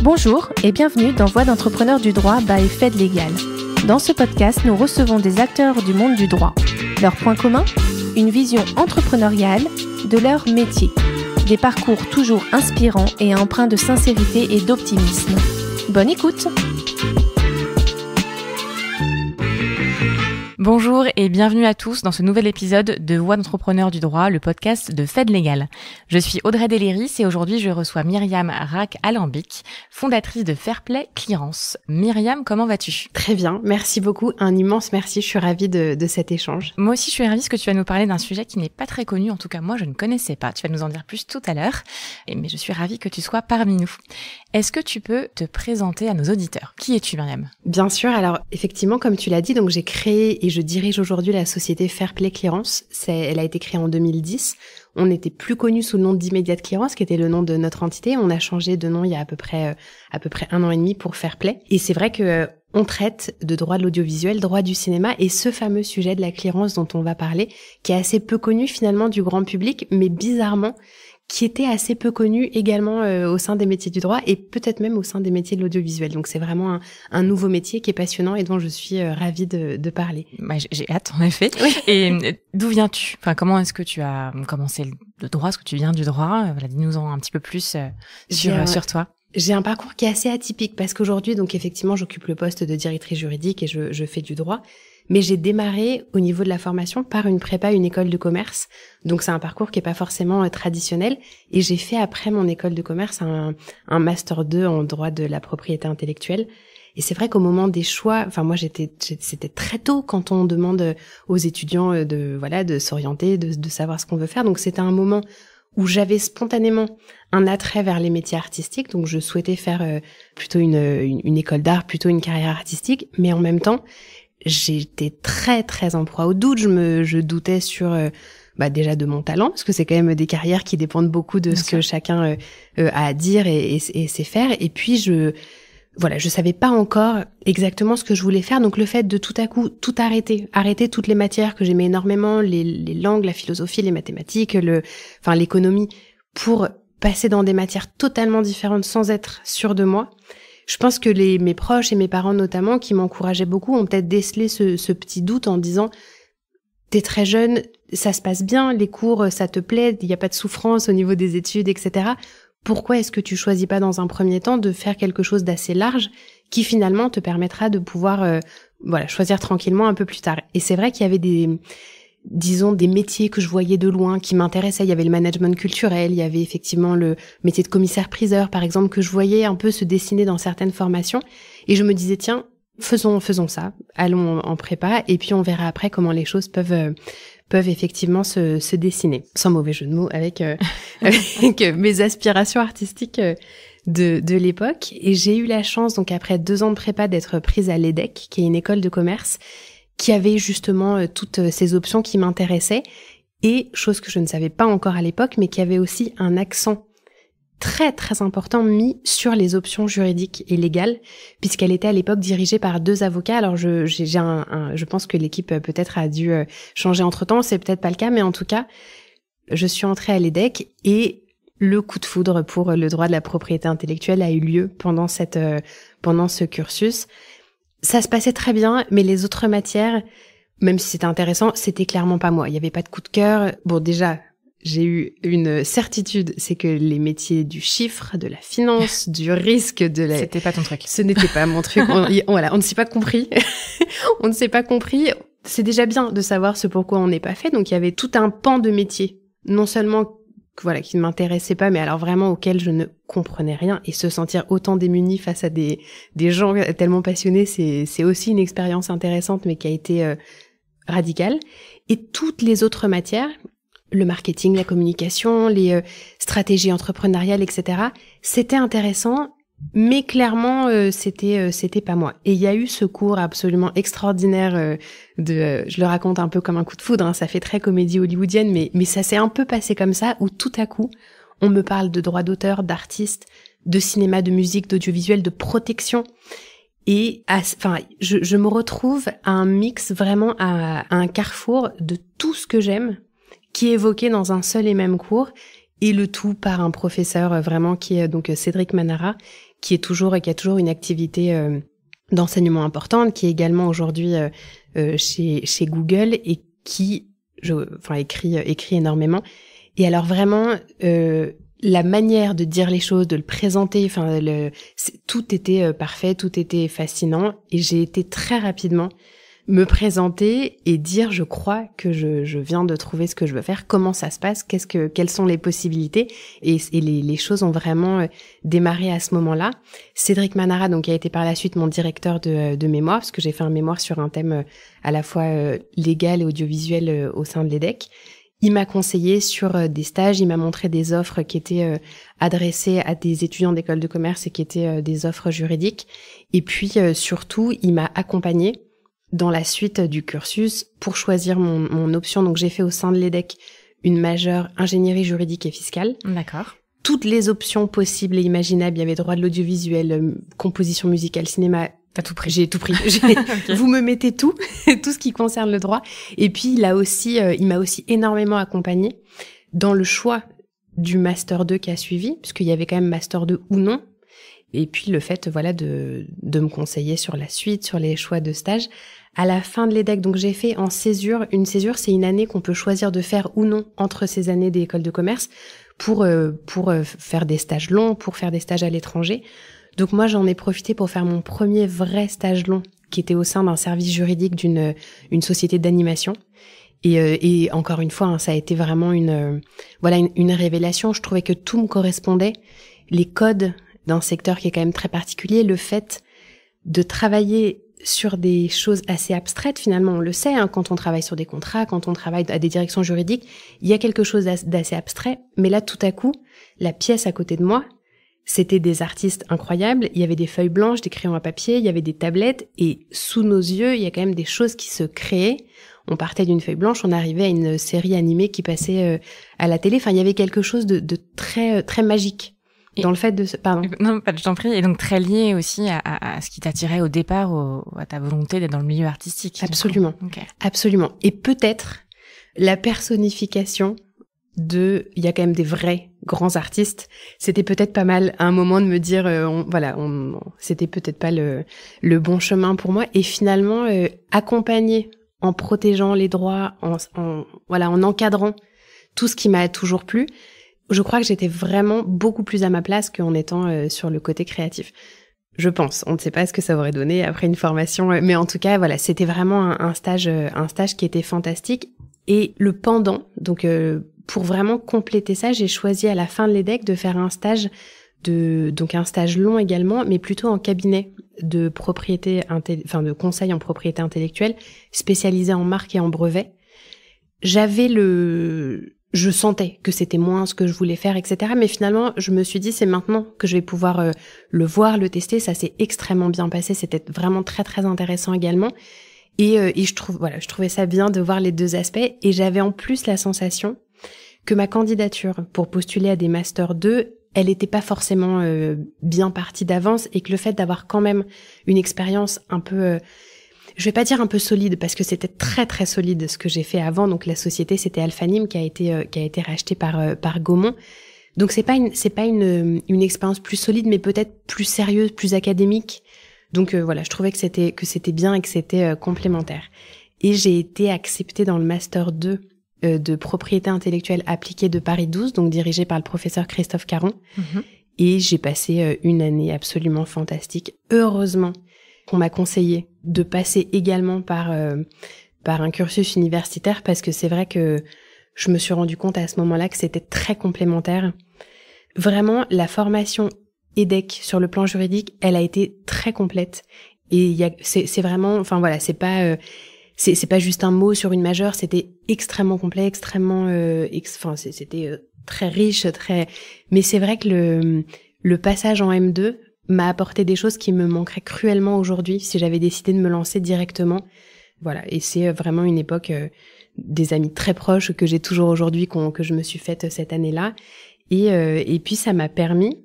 Bonjour et bienvenue dans Voix d'entrepreneurs du droit by Fed Legal. Dans ce podcast, nous recevons des acteurs du monde du droit. Leur point commun ? Une vision entrepreneuriale de leur métier. Des parcours toujours inspirants et empreints de sincérité et d'optimisme. Bonne écoute ! Bonjour et bienvenue à tous dans ce nouvel épisode de Voix d'entrepreneurs du droit, le podcast de Fed Legal. Je suis Audrey Deléris et aujourd'hui je reçois Myriam Rack-Alambic, fondatrice de Fairplay Clearance. Myriam, comment vas-tu ? Très bien, merci beaucoup, un immense merci, je suis ravie de cet échange. Moi aussi je suis ravie parce que tu vas nous parler d'un sujet qui n'est pas très connu, en tout cas moi je ne connaissais pas, tu vas nous en dire plus tout à l'heure, mais je suis ravie que tu sois parmi nous. Est-ce que tu peux te présenter à nos auditeurs ? Qui es-tu Myriam ? Bien sûr, alors effectivement comme tu l'as dit, donc j'ai créé et je dirige aujourd'hui la société Fairplay Clearance. Elle a été créée en 2010. On n'était plus connu sous le nom d'Immediate Clearance, qui était le nom de notre entité. On a changé de nom il y a à peu près 1 an et demi pour Fairplay. Et c'est vrai que on traite de droit de l'audiovisuel, droit du cinéma et ce fameux sujet de la clearance dont on va parler, qui est assez peu connu finalement du grand public, mais bizarrement qui était assez peu connu également au sein des métiers du droit et peut-être même au sein des métiers de l'audiovisuel. Donc c'est vraiment un nouveau métier qui est passionnant et dont je suis ravie de parler. Bah, j'ai hâte en effet. Oui. Et d'où viens-tu ? Enfin, comment est-ce que tu as commencé le droit ? Est-ce que tu viens du droit ? Voilà, dis-nous-en un petit peu plus sur toi. J'ai un parcours qui est assez atypique parce qu'aujourd'hui, donc effectivement, j'occupe le poste de directrice juridique et je fais du droit. Mais j'ai démarré au niveau de la formation par une prépa, une école de commerce. Donc c'est un parcours qui est pas forcément traditionnel. Et j'ai fait après mon école de commerce un master 2 en droit de la propriété intellectuelle. Et c'est vrai qu'au moment des choix, enfin moi c'était très tôt quand on demande aux étudiants de s'orienter, de savoir ce qu'on veut faire. Donc c'était un moment où j'avais spontanément un attrait vers les métiers artistiques. Donc je souhaitais faire plutôt une école d'art, plutôt une carrière artistique. Mais en même temps, j'étais très très en proie au doute. Je doutais sur déjà de mon talent, parce que c'est quand même des carrières qui dépendent beaucoup de ce que chacun a à dire et sait faire. Et puis je savais pas encore exactement ce que je voulais faire. Donc le fait de tout à coup tout arrêter toutes les matières que j'aimais énormément, les langues, la philosophie, les mathématiques, l'économie, pour passer dans des matières totalement différentes sans être sûre de moi. Je pense que mes proches et mes parents notamment, qui m'encourageaient beaucoup, ont peut-être décelé ce petit doute en disant « T'es très jeune, ça se passe bien, les cours, ça te plaît, il n'y a pas de souffrance au niveau des études, etc. Pourquoi est-ce que tu choisis pas dans un premier temps de faire quelque chose d'assez large qui finalement te permettra de pouvoir choisir tranquillement un peu plus tard ?» Et c'est vrai qu'il y avait des métiers que je voyais de loin qui m'intéressaient. Il y avait le management culturel, il y avait effectivement le métier de commissaire-priseur, par exemple, que je voyais un peu se dessiner dans certaines formations. Et je me disais, tiens, faisons ça, allons en prépa, et puis on verra après comment les choses peuvent effectivement se dessiner. Sans mauvais jeu de mots, avec mes aspirations artistiques de l'époque. Et j'ai eu la chance, donc après 2 ans de prépa, d'être prise à l'EDEC, qui est une école de commerce, qui avait justement toutes ces options qui m'intéressaient et, chose que je ne savais pas encore à l'époque, mais qui avait aussi un accent très très important mis sur les options juridiques et légales, puisqu'elle était à l'époque dirigée par 2 avocats. Alors je pense que l'équipe peut-être a dû changer entre-temps, c'est peut-être pas le cas, mais en tout cas, je suis entrée à l'EDEC et le coup de foudre pour le droit de la propriété intellectuelle a eu lieu pendant ce cursus. Ça se passait très bien, mais les autres matières, même si c'était intéressant, c'était clairement pas moi. Il y avait pas de coup de cœur. Bon, déjà, j'ai eu une certitude, c'est que les métiers du chiffre, de la finance, du risque, C'était pas ton truc. Ce n'était pas mon truc. On ne s'est pas compris. On ne s'est pas compris. C'est déjà bien de savoir ce pourquoi on n'est pas fait. Donc, il y avait tout un pan de métiers. Non seulement qui ne m'intéressait pas, mais alors vraiment auquel je ne comprenais rien, et se sentir autant démuni face à des gens tellement passionnés, c'est aussi une expérience intéressante, mais qui a été radicale. Et toutes les autres matières, le marketing, la communication, les stratégies entrepreneuriales, etc., c'était intéressant, mais clairement c'était pas moi. Et il y a eu ce cours absolument extraordinaire je le raconte un peu comme un coup de foudre, hein, ça fait très comédie hollywoodienne, mais ça s'est un peu passé comme ça, où tout à coup on me parle de droit d'auteur, d'artistes, de cinéma, de musique, d'audiovisuel, de protection. Et je me retrouve à un mix, vraiment à un carrefour de tout ce que j'aime, qui est évoqué dans un seul et même cours, et le tout par un professeur vraiment qui est donc Cédric Manara, qui a toujours une activité d'enseignement importante, qui est également aujourd'hui chez Google et qui écrit énormément. Et alors vraiment la manière de dire les choses, de le présenter, tout était parfait, tout était fascinant, et j'ai été très rapidement me présenter et dire je crois que je viens de trouver ce que je veux faire, comment ça se passe, quelles sont les possibilités, et les choses ont vraiment démarré à ce moment-là. Cédric Manara, donc, qui a été par la suite mon directeur de mémoire, parce que j'ai fait un mémoire sur un thème à la fois légal et audiovisuel au sein de l'EDEC. Il m'a conseillé sur des stages, il m'a montré des offres qui étaient adressées à des étudiants d'école de commerce et qui étaient des offres juridiques. Et puis surtout, il m'a accompagnée dans la suite du cursus pour choisir mon option. Donc j'ai fait au sein de l'EDEC une majeure ingénierie juridique et fiscale. D'accord. Toutes les options possibles et imaginables. Il y avait droit de l'audiovisuel, composition musicale, cinéma. T'as tout pris. J'ai tout pris. Okay. Vous me mettez tout ce qui concerne le droit. Et puis il m'a aussi énormément accompagnée dans le choix du master 2 qui a suivi, puisqu'il y avait quand même master 2 ou non. Et puis le fait, de me conseiller sur la suite, sur les choix de stage. À la fin de l'EDEC, donc j'ai fait en césure. Une césure, c'est une année qu'on peut choisir de faire ou non entre ces années d'école de commerce pour faire des stages longs, pour faire des stages à l'étranger. Donc moi, j'en ai profité pour faire mon premier vrai stage long, qui était au sein d'un service juridique d'une société d'animation. Et encore une fois, ça a été vraiment une révélation. Je trouvais que tout me correspondait. Les codes d'un secteur qui est quand même très particulier, le fait de travailler sur des choses assez abstraites, finalement, on le sait, quand on travaille sur des contrats, quand on travaille à des directions juridiques, il y a quelque chose d'assez abstrait. Mais là, tout à coup, la pièce à côté de moi, c'était des artistes incroyables. Il y avait des feuilles blanches, des crayons à papier, il y avait des tablettes, et sous nos yeux, il y a quand même des choses qui se créaient. On partait d'une feuille blanche, on arrivait à une série animée qui passait à la télé. Enfin, il y avait quelque chose de très très magique dans le fait de... Pardon. Non, je t'en prie. Et donc très lié aussi à ce qui t'attirait au départ, à ta volonté d'être dans le milieu artistique. Absolument. Okay. Absolument. Et peut-être la personnification il y a quand même des vrais grands artistes. C'était peut-être pas mal à un moment de me dire, c'était peut-être pas le bon chemin pour moi. Et finalement, accompagner en protégeant les droits, en encadrant tout ce qui m'a toujours plu, je crois que j'étais vraiment beaucoup plus à ma place qu'en étant sur le côté créatif. Je pense. On ne sait pas ce que ça aurait donné après une formation, mais en tout cas, voilà, c'était vraiment un stage qui était fantastique. Et le pendant, donc pour vraiment compléter ça, j'ai choisi à la fin de l'EDEC de faire un stage un stage long également, mais plutôt en cabinet de de conseil en propriété intellectuelle, spécialisé en marque et en brevet. Je sentais que c'était moins ce que je voulais faire, etc. Mais finalement, je me suis dit, c'est maintenant que je vais pouvoir le voir, le tester. Ça s'est extrêmement bien passé. C'était vraiment très, très intéressant également. Et je trouvais ça bien de voir les deux aspects. Et j'avais en plus la sensation que ma candidature pour postuler à des Master 2, elle n'était pas forcément bien partie d'avance, et que le fait d'avoir quand même une expérience un peu... je vais pas dire un peu solide, parce que c'était très très solide ce que j'ai fait avant. Donc la société, c'était Alphanim qui a été rachetée par Gaumont. Donc c'est pas une expérience plus solide, mais peut-être plus sérieuse, plus académique. Donc je trouvais que c'était bien et que c'était complémentaire. Et j'ai été acceptée dans le master 2 de propriété intellectuelle appliquée de Paris 12, donc dirigé par le professeur Christophe Caron. Mm-hmm. Et j'ai passé une année absolument fantastique. Heureusement qu'on m'a conseillé de passer également par un cursus universitaire, parce que c'est vrai que je me suis rendu compte à ce moment-là que c'était très complémentaire. Vraiment, la formation EDEC sur le plan juridique, elle a été très complète. Et c'est vraiment, c'est pas juste un mot sur une majeure, c'était extrêmement complet, extrêmement, c'était très riche, mais c'est vrai que le passage en M2 m'a apporté des choses qui me manqueraient cruellement aujourd'hui si j'avais décidé de me lancer directement. Voilà, et c'est vraiment une époque des amis très proches que j'ai toujours aujourd'hui, que je me suis faite cette année-là. Et puis ça m'a permis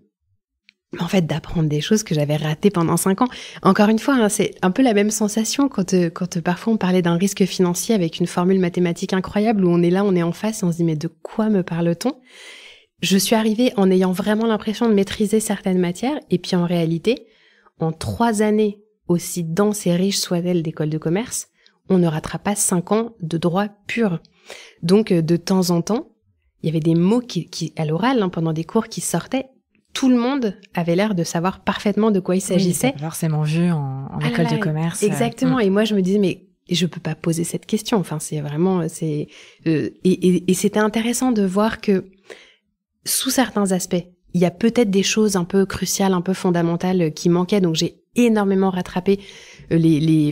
en fait d'apprendre des choses que j'avais ratées pendant 5 ans. Encore une fois, c'est un peu la même sensation quand parfois on parlait d'un risque financier avec une formule mathématique incroyable, où on est là, on est en face et on se dit mais de quoi me parle-t-on ? je suis arrivée en ayant vraiment l'impression de maîtriser certaines matières. Et puis en réalité, en 3 années, aussi denses et riches soient-elles d'école de commerce, on ne rattrape pas 5 ans de droit pur. Donc de temps en temps, il y avait des mots qui à l'oral, pendant des cours qui sortaient. Tout le monde avait l'air de savoir parfettement de quoi il s'agissait. Oui, c'est forcément vu en école de commerce. Exactement. Et moi, je me disais, mais je peux pas poser cette question. Enfin, c'est vraiment, et c'était intéressant de voir que sous certains aspects, il y a peut-être des choses un peu cruciales, un peu fondamentales qui manquaient. Donc, j'ai énormément rattrapé les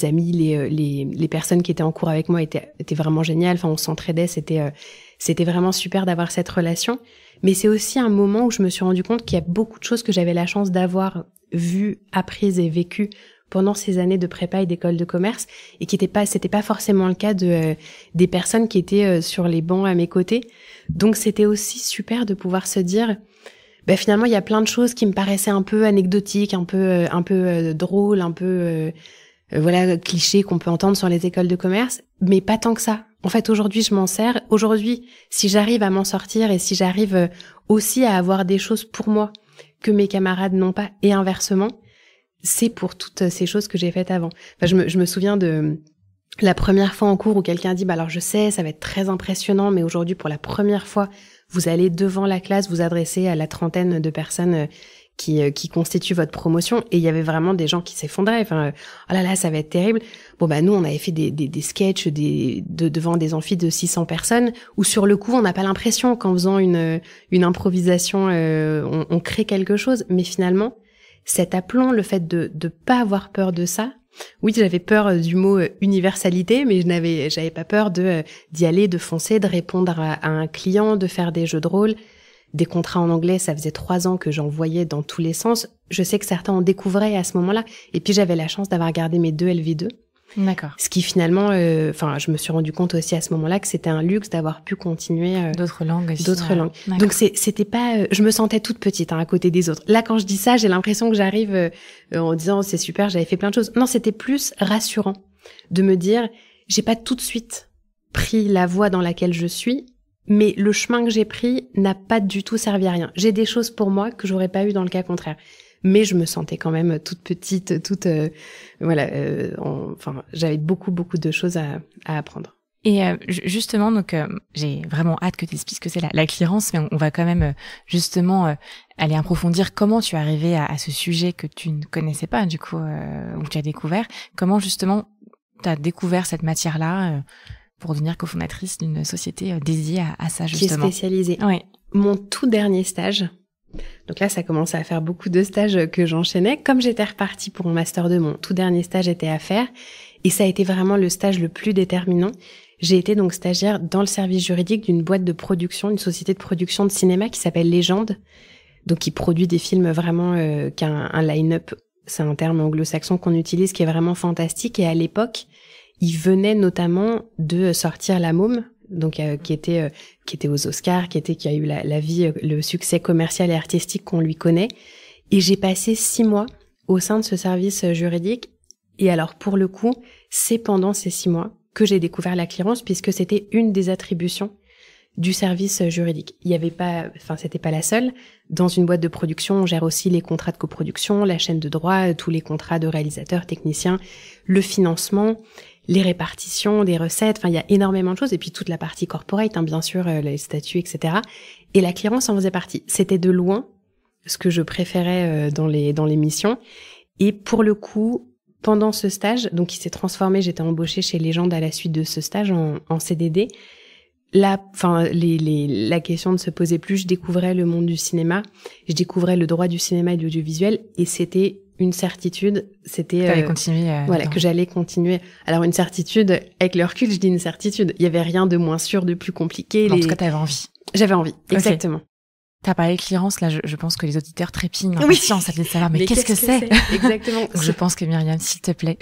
amis, les personnes qui étaient en cours avec moi étaient vraiment géniales. Enfin, on s'entraidait. C'était vraiment super d'avoir cette relation. Mais c'est aussi un moment où je me suis rendu compte qu'il y a beaucoup de choses que j'avais la chance d'avoir vues, apprises et vécues pendant ces années de prépa et d'école de commerce, et c'était pas forcément le cas des personnes qui étaient sur les bancs à mes côtés. Donc c'était aussi super de pouvoir se dire, finalement il y a plein de choses qui me paraissaient un peu anecdotiques, un peu drôles, un peu clichés qu'on peut entendre sur les écoles de commerce, mais pas tant que ça. En fait, aujourd'hui, je m'en sers. Aujourd'hui, si j'arrive à m'en sortir et si j'arrive aussi à avoir des choses pour moi que mes camarades n'ont pas, et inversement, c'est pour toutes ces choses que j'ai faites avant. Enfin, je me souviens de la première fois en cours où quelqu'un dit, alors je sais, ça va être très impressionnant, mais aujourd'hui, pour la première fois, vous allez devant la classe vous adresser à la trentaine de personnes qui constituent votre promotion, et il y avait vraiment des gens qui s'effondraient. Enfin, oh là là, ça va être terrible. Bon, nous, on avait fait des sketchs devant des amphis de 600 personnes, où sur le coup, on n'a pas l'impression qu'en faisant une improvisation, on crée quelque chose. Mais finalement, cet aplomb, le fait de pas avoir peur de ça. Oui, j'avais peur du mot universalité, mais j'avais pas peur d'y aller, de foncer, de répondre à un client, de faire des jeux de rôle. Des contrats en anglais, ça faisait 3 ans que j'en voyais dans tous les sens. Je sais que certains en découvraient à ce moment-là. Et puis, j'avais la chance d'avoir gardé mes 2 LV2. D'accord. Ce qui finalement, je me suis rendu compte aussi à ce moment-là que c'était un luxe d'avoir pu continuer d'autres langues aussi. D'autres langues. Donc c'était pas, je me sentais toute petite à côté des autres. Là, quand je dis ça, j'ai l'impression que j'arrive en disant c'est super, j'avais fait plein de choses. Non, c'était plus rassurant de me dire j'ai pas tout de suite pris la voie dans laquelle je suis. Mais le chemin que j'ai pris n'a pas du tout servi à rien. J'ai des choses pour moi que j'aurais pas eu dans le cas contraire. Mais je me sentais quand même toute petite, j'avais beaucoup de choses à apprendre. Et justement, donc j'ai vraiment hâte que tu expliques ce que c'est la clearance, mais on va quand même justement aller approfondir comment tu es arrivée à ce sujet que tu ne connaissais pas, du coup, ou que tu as découvert. Comment justement tu as découvert cette matière-là pour devenir cofondatrice d'une société dédiée à ça, justement. Qui est spécialisée. Oui. Mon tout dernier stage, donc là, ça commençait à faire beaucoup de stages que j'enchaînais. Comme j'étais repartie pour mon Master 2, mon tout dernier stage était à faire. Et ça a été vraiment le stage le plus déterminant. J'ai été donc stagiaire dans le service juridique d'une boîte de production, une société de production de cinéma qui s'appelle Légende. Donc qui produit des films vraiment, qui a un line-up, c'est un terme anglo-saxon qu'on utilise, qui est vraiment fantastique. Et à l'époque, il venait notamment de sortir La Môme, donc qui était aux Oscars, qui a eu la vie, le succès commercial et artistique qu'on lui connaît. Et j'ai passé 6 mois au sein de ce service juridique. Et alors pour le coup, c'est pendant ces 6 mois que j'ai découvert la clearance, puisque c'était une des attributions du service juridique. Il y avait pas, c'était pas la seule. Dans une boîte de production, on gère aussi les contrats de coproduction, la chaîne de droit, tous les contrats de réalisateurs, techniciens, le financement, les répartitions des recettes, il y a énormément de choses, et puis toute la partie corporate, bien sûr, les statuts, etc. Et la clearance en faisait partie. C'était de loin ce que je préférais dans les missions. Et pour le coup, pendant ce stage, donc il s'est transformé, j'étais embauchée chez Légende à la suite de ce stage en CDD. La question ne se posait plus, je découvrais le monde du cinéma, je découvrais le droit du cinéma et de l'audiovisuel, et c'était une certitude, c'était que j'allais continuer. Alors une certitude, avec le recul, je dis une certitude. Il y avait rien de moins sûr, de plus compliqué. En tout cas, t'avais envie. J'avais envie, exactement. Okay. T'as parlé de clearance, là, je pense que les auditeurs trépignent d'impatience à savoir, mais qu'est-ce que c'est? Exactement. Donc je pense que Myriam, s'il te plaît.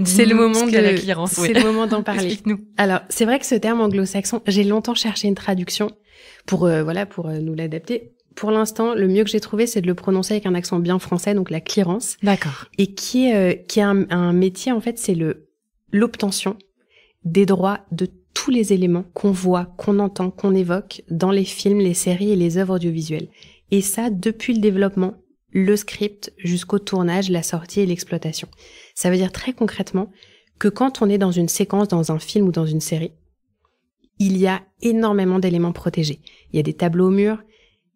C'est le moment la clearance. C'est le moment d'en parler. Explique-nous. Alors, c'est vrai que ce terme anglo-saxon, j'ai longtemps cherché une traduction pour nous l'adapter. Pour l'instant, le mieux que j'ai trouvé, c'est de le prononcer avec un accent bien français, donc la clearance. D'accord. Et qui est un métier, en fait, c'est l'obtention des droits de tous les éléments qu'on voit, qu'on entend, qu'on évoque dans les films, les séries et les œuvres audiovisuelles. Et ça, depuis le développement, le script, jusqu'au tournage, la sortie et l'exploitation. Ça veut dire très concrètement que quand on est dans une séquence, dans un film ou dans une série, il y a énormément d'éléments protégés. Il y a des tableaux au mur,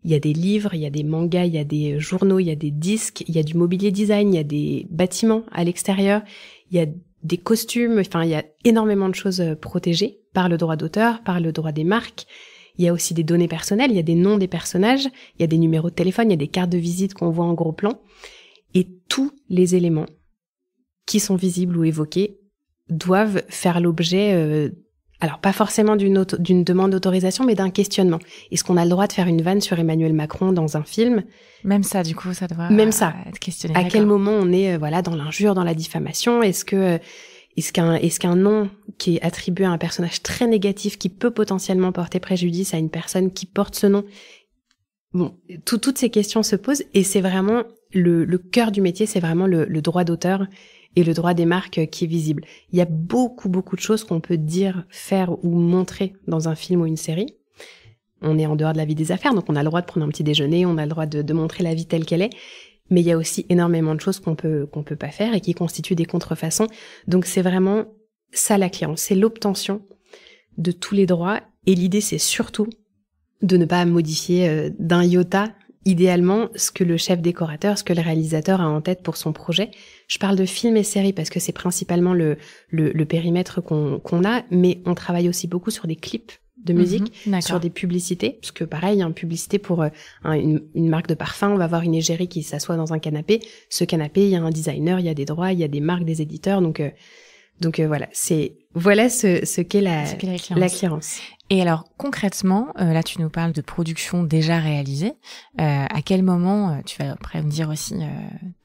il y a des livres, il y a des mangas, il y a des journaux, il y a des disques, il y a du mobilier design, il y a des bâtiments à l'extérieur, il y a des costumes, enfin il y a énormément de choses protégées par le droit d'auteur, par le droit des marques. Il y a aussi des données personnelles, il y a des noms des personnages, il y a des numéros de téléphone, il y a des cartes de visite qu'on voit en gros plan. Et tous les éléments qui sont visibles ou évoqués doivent faire l'objet, alors pas forcément d'une demande d'autorisation, mais d'un questionnement. Est-ce qu'on a le droit de faire une vanne sur Emmanuel Macron dans un film ? Même ça, du coup, ça doit être questionné. À quel moment on est dans l'injure, dans la diffamation ? Est-ce qu'un nom qui est attribué à un personnage très négatif qui peut potentiellement porter préjudice à une personne qui porte ce nom ? Bon, toutes ces questions se posent et c'est vraiment le cœur du métier, c'est vraiment le droit d'auteur et le droit des marques qui est visible. Il y a beaucoup de choses qu'on peut dire, faire ou montrer dans un film ou une série. On est en dehors de la vie des affaires, donc on a le droit de prendre un petit déjeuner, on a le droit de montrer la vie telle qu'elle est. Mais il y a aussi énormément de choses qu'on peut pas faire et qui constituent des contrefaçons. Donc c'est vraiment ça la clé, c'est l'obtention de tous les droits. Et l'idée, c'est surtout de ne pas modifier d'un iota, idéalement, ce que le chef décorateur, ce que le réalisateur a en tête pour son projet. Je parle de films et séries parce que c'est principalement le périmètre qu'on a, mais on travaille aussi beaucoup sur des clips de musique, sur des publicités, parce que pareil, il y a une publicité pour une marque de parfum, on va voir une égérie qui s'assoit dans un canapé. Ce canapé, il y a un designer, il y a des droits, il y a des marques, des éditeurs, donc voilà, ce qu'est la clearance. Et alors concrètement, là tu nous parles de production déjà réalisée. À quel moment, tu vas après me dire aussi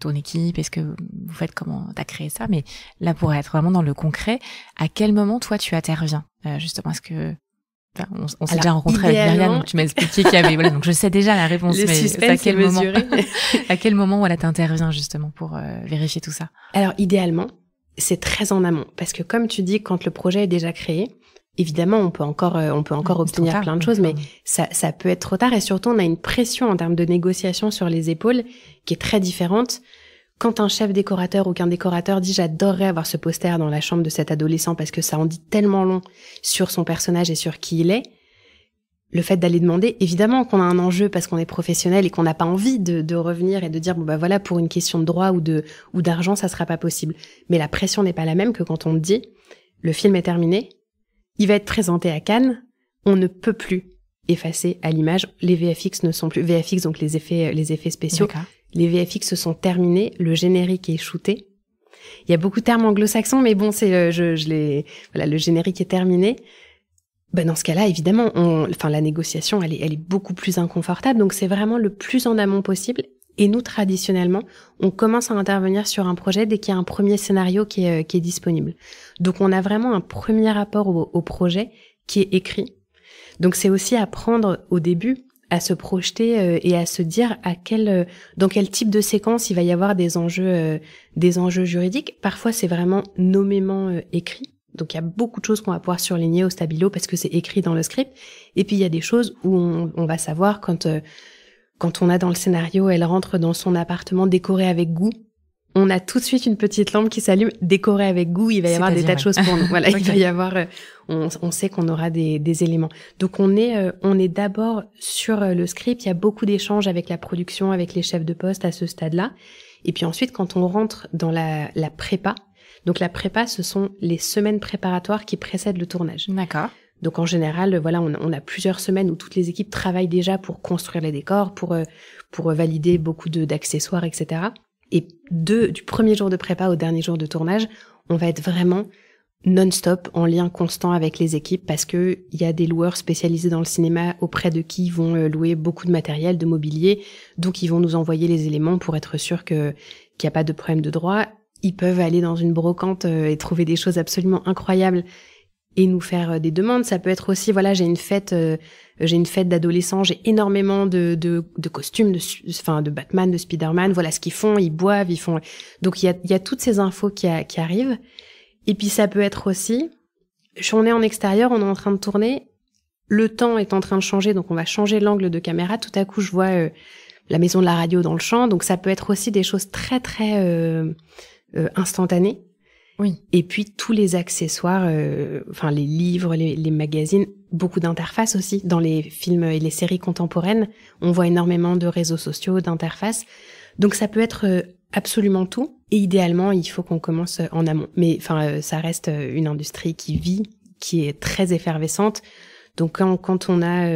ton équipe, est-ce que vous faites, comment t'as créé ça, mais là pour être vraiment dans le concret, à quel moment toi tu interviens justement, est-ce que on s'est déjà rencontré avec Myriam, donc tu m'as expliqué qu'il y avait, voilà, donc je sais déjà la réponse, mais c'est à quel moment, à quel moment, voilà, t'interviens justement pour vérifier tout ça? Alors, idéalement, c'est très en amont, parce que comme tu dis, quand le projet est déjà créé, évidemment, on peut encore obtenir plein de choses, mais ça peut être trop tard, et surtout, on a une pression en termes de négociation sur les épaules qui est très différente. Quand un chef décorateur ou qu'un décorateur dit « j'adorerais avoir ce poster dans la chambre de cet adolescent parce que ça en dit tellement long sur son personnage et sur qui il est », le fait d'aller demander, évidemment qu'on a un enjeu parce qu'on est professionnel et qu'on n'a pas envie de revenir et de dire « bon bah voilà, pour une question de droit ou d'argent, ça sera pas possible ». Mais la pression n'est pas la même que quand on te dit « le film est terminé, il va être présenté à Cannes, on ne peut plus effacer à l'image, les VFX ne sont plus… » VFX, donc les effets spéciaux. D'accord. Les VFX se sont terminés, le générique est shooté. Il y a beaucoup de termes anglo-saxons, mais bon, c'est le générique est terminé. Ben dans ce cas-là, évidemment, la négociation, elle est beaucoup plus inconfortable. Donc c'est vraiment le plus en amont possible. Et nous, traditionnellement, on commence à intervenir sur un projet dès qu'il y a un premier scénario qui est disponible. Donc on a vraiment un premier rapport au projet qui est écrit. Donc c'est aussi apprendre au début à se projeter et à se dire dans quel type de séquence il va y avoir des enjeux juridiques. Parfois, c'est vraiment nommément écrit. Donc, il y a beaucoup de choses qu'on va pouvoir surligner au stabilo parce que c'est écrit dans le script. Et puis, il y a des choses où on va savoir quand on a dans le scénario, elle rentre dans son appartement décoré avec goût. On a tout de suite une petite lampe qui s'allume, décorée avec goût. Il va y avoir des tas de choses pour nous. Voilà, okay. Il va y avoir, on sait qu'on aura des éléments. Donc on est d'abord sur le script. Il y a beaucoup d'échanges avec la production, avec les chefs de poste à ce stade-là. Et puis ensuite, quand on rentre dans la prépa, donc la prépa, ce sont les semaines préparatoires qui précèdent le tournage. D'accord. Donc en général, voilà, on a plusieurs semaines où toutes les équipes travaillent déjà pour construire les décors, pour valider beaucoup d'accessoires, etc. Et du premier jour de prépa au dernier jour de tournage, on va être vraiment non-stop, en lien constant avec les équipes parce que il y a des loueurs spécialisés dans le cinéma auprès de qui ils vont louer beaucoup de matériel, de mobilier. Donc ils vont nous envoyer les éléments pour être sûr qu'il n'y a pas de problème de droit. Ils peuvent aller dans une brocante et trouver des choses absolument incroyables et nous faire des demandes. Ça peut être aussi, voilà, j'ai une fête d'adolescents, j'ai énormément de costumes, de Batman, de Spider-Man. Voilà ce qu'ils font, ils boivent, ils font. Donc il y a toutes ces infos qui arrivent. Et puis ça peut être aussi, on est en extérieur, on est en train de tourner, le temps est en train de changer, donc on va changer l'angle de caméra. Tout à coup, je vois la maison de la radio dans le champ, donc ça peut être aussi des choses très très instantanées. Oui. Et puis tous les accessoires, enfin les livres, les magazines, beaucoup d'interfaces aussi. Dans les films et les séries contemporaines, on voit énormément de réseaux sociaux, d'interfaces. Donc ça peut être absolument tout. Et idéalement, il faut qu'on commence en amont. Mais enfin, ça reste une industrie qui vit, qui est très effervescente. Donc quand on a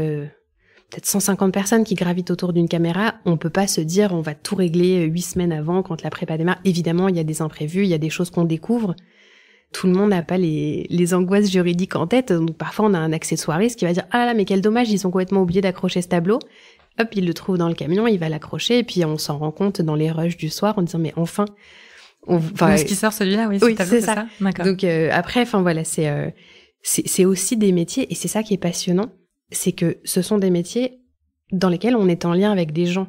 peut-être 150 personnes qui gravitent autour d'une caméra, on peut pas se dire on va tout régler 8 semaines avant quand la prépa démarre. Évidemment, il y a des imprévus, il y a des choses qu'on découvre. Tout le monde n'a pas les angoisses juridiques en tête. Donc parfois, on a un accessoiriste qui va dire « Ah là, mais quel dommage, ils ont complètement oublié d'accrocher ce tableau. » Hop, il le trouve dans le camion, il va l'accrocher. Et puis, on s'en rend compte dans les rushs du soir en disant « Mais enfin... » Où est-ce qu'il sort celui-là? Oui, tableau, c'est ça. D'accord. Donc après, enfin voilà, c'est aussi des métiers, et c'est ça qui est passionnant, c'est que ce sont des métiers dans lesquels on est en lien avec des gens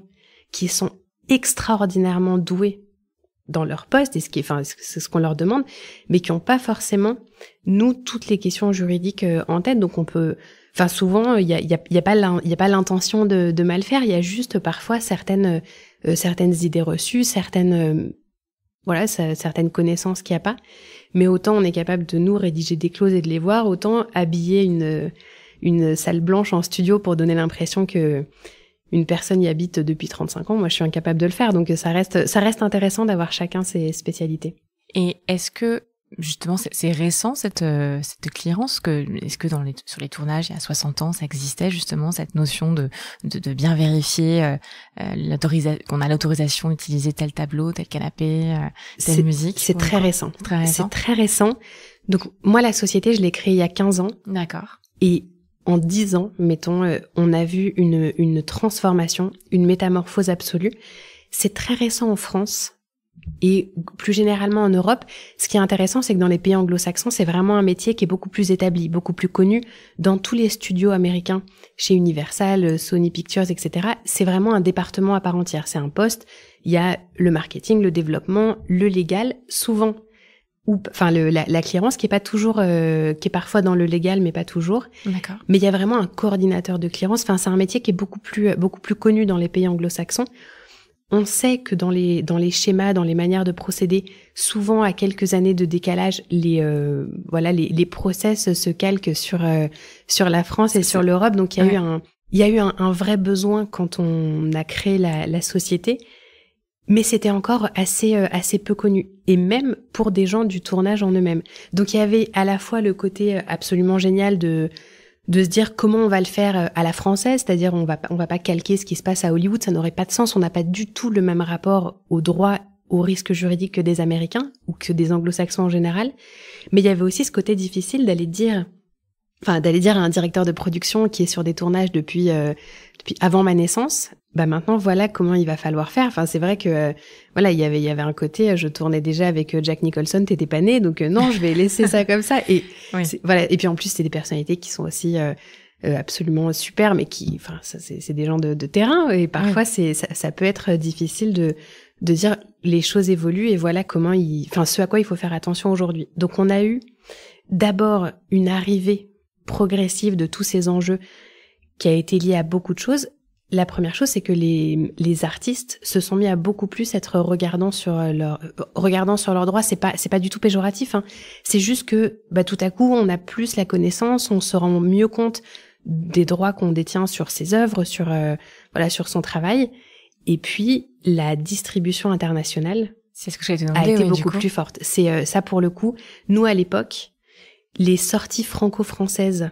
qui sont extraordinairement doués dans leur poste, et c'est ce qu'on leur demande, mais qui n'ont pas forcément, nous, toutes les questions juridiques en tête. Donc on peut, enfin souvent, il y a pas l'intention de mal faire, il y a juste parfois certaines idées reçues, certaines connaissances qu'il n'y a pas. Mais autant on est capable de nous rédiger des clauses et de les voir, autant habiller une salle blanche en studio pour donner l'impression que une personne y habite depuis 35 ans, moi je suis incapable de le faire. Donc ça reste intéressant d'avoir chacun ses spécialités. Et est-ce que justement c'est récent cette clearance, est-ce que sur les tournages il y a 60 ans ça existait justement cette notion de bien vérifier qu'on a l'autorisation d'utiliser tel tableau, tel canapé, telle musique? C'est très récent. C'est très récent. Donc moi la société je l'ai créée il y a 15 ans. D'accord. Et en 10 ans, mettons, on a vu une transformation, une métamorphose absolue. C'est très récent en France et plus généralement en Europe. Ce qui est intéressant, c'est que dans les pays anglo-saxons, c'est vraiment un métier qui est beaucoup plus établi, beaucoup plus connu. Dans tous les studios américains, chez Universal, Sony Pictures, etc., c'est vraiment un département à part entière. C'est un poste. Il y a le marketing, le développement, le légal, souvent. La clearance qui est pas toujours, qui est parfois dans le légal, mais pas toujours. D'accord. Mais il y a vraiment un coordinateur de clearance. Enfin, c'est un métier qui est beaucoup plus connu dans les pays anglo-saxons. On sait que dans les schémas, dans les manières de procéder, souvent à quelques années de décalage, les process se calquent sur la France et sur l'Europe. Donc il y a eu un vrai besoin quand on a créé la société. Mais c'était encore assez peu connu, et même pour des gens du tournage en eux-mêmes. Donc il y avait à la fois le côté absolument génial de se dire comment on va le faire à la française, c'est-à-dire on va pas calquer ce qui se passe à Hollywood, ça n'aurait pas de sens, on n'a pas du tout le même rapport au droit, au risque juridique que des Américains ou que des Anglo-Saxons en général. Mais il y avait aussi ce côté difficile d'aller dire à un directeur de production qui est sur des tournages depuis avant ma naissance, bah maintenant voilà comment il va falloir faire. Enfin c'est vrai que il y avait un côté, je tournais déjà avec Jack Nicholson, t'étais pas né, donc non, je vais laisser ça comme ça. Et oui. Et puis en plus c'est des personnalités qui sont aussi absolument super, mais qui, c'est des gens de terrain, et parfois ça peut être difficile de dire les choses évoluent et voilà comment ce à quoi il faut faire attention aujourd'hui. Donc on a eu d'abord une arrivée progressive de tous ces enjeux qui a été liée à beaucoup de choses. La première chose, c'est que les artistes se sont mis à beaucoup plus être regardant sur leurs droits. C'est pas du tout péjoratif, hein. C'est juste que, tout à coup, on a plus la connaissance, on se rend mieux compte des droits qu'on détient sur ses œuvres, sur son travail. Et puis, la distribution internationale. C'est ce que j'allais te demander, a été beaucoup plus forte. C'est, ça pour le coup. Nous, à l'époque, les sorties franco-françaises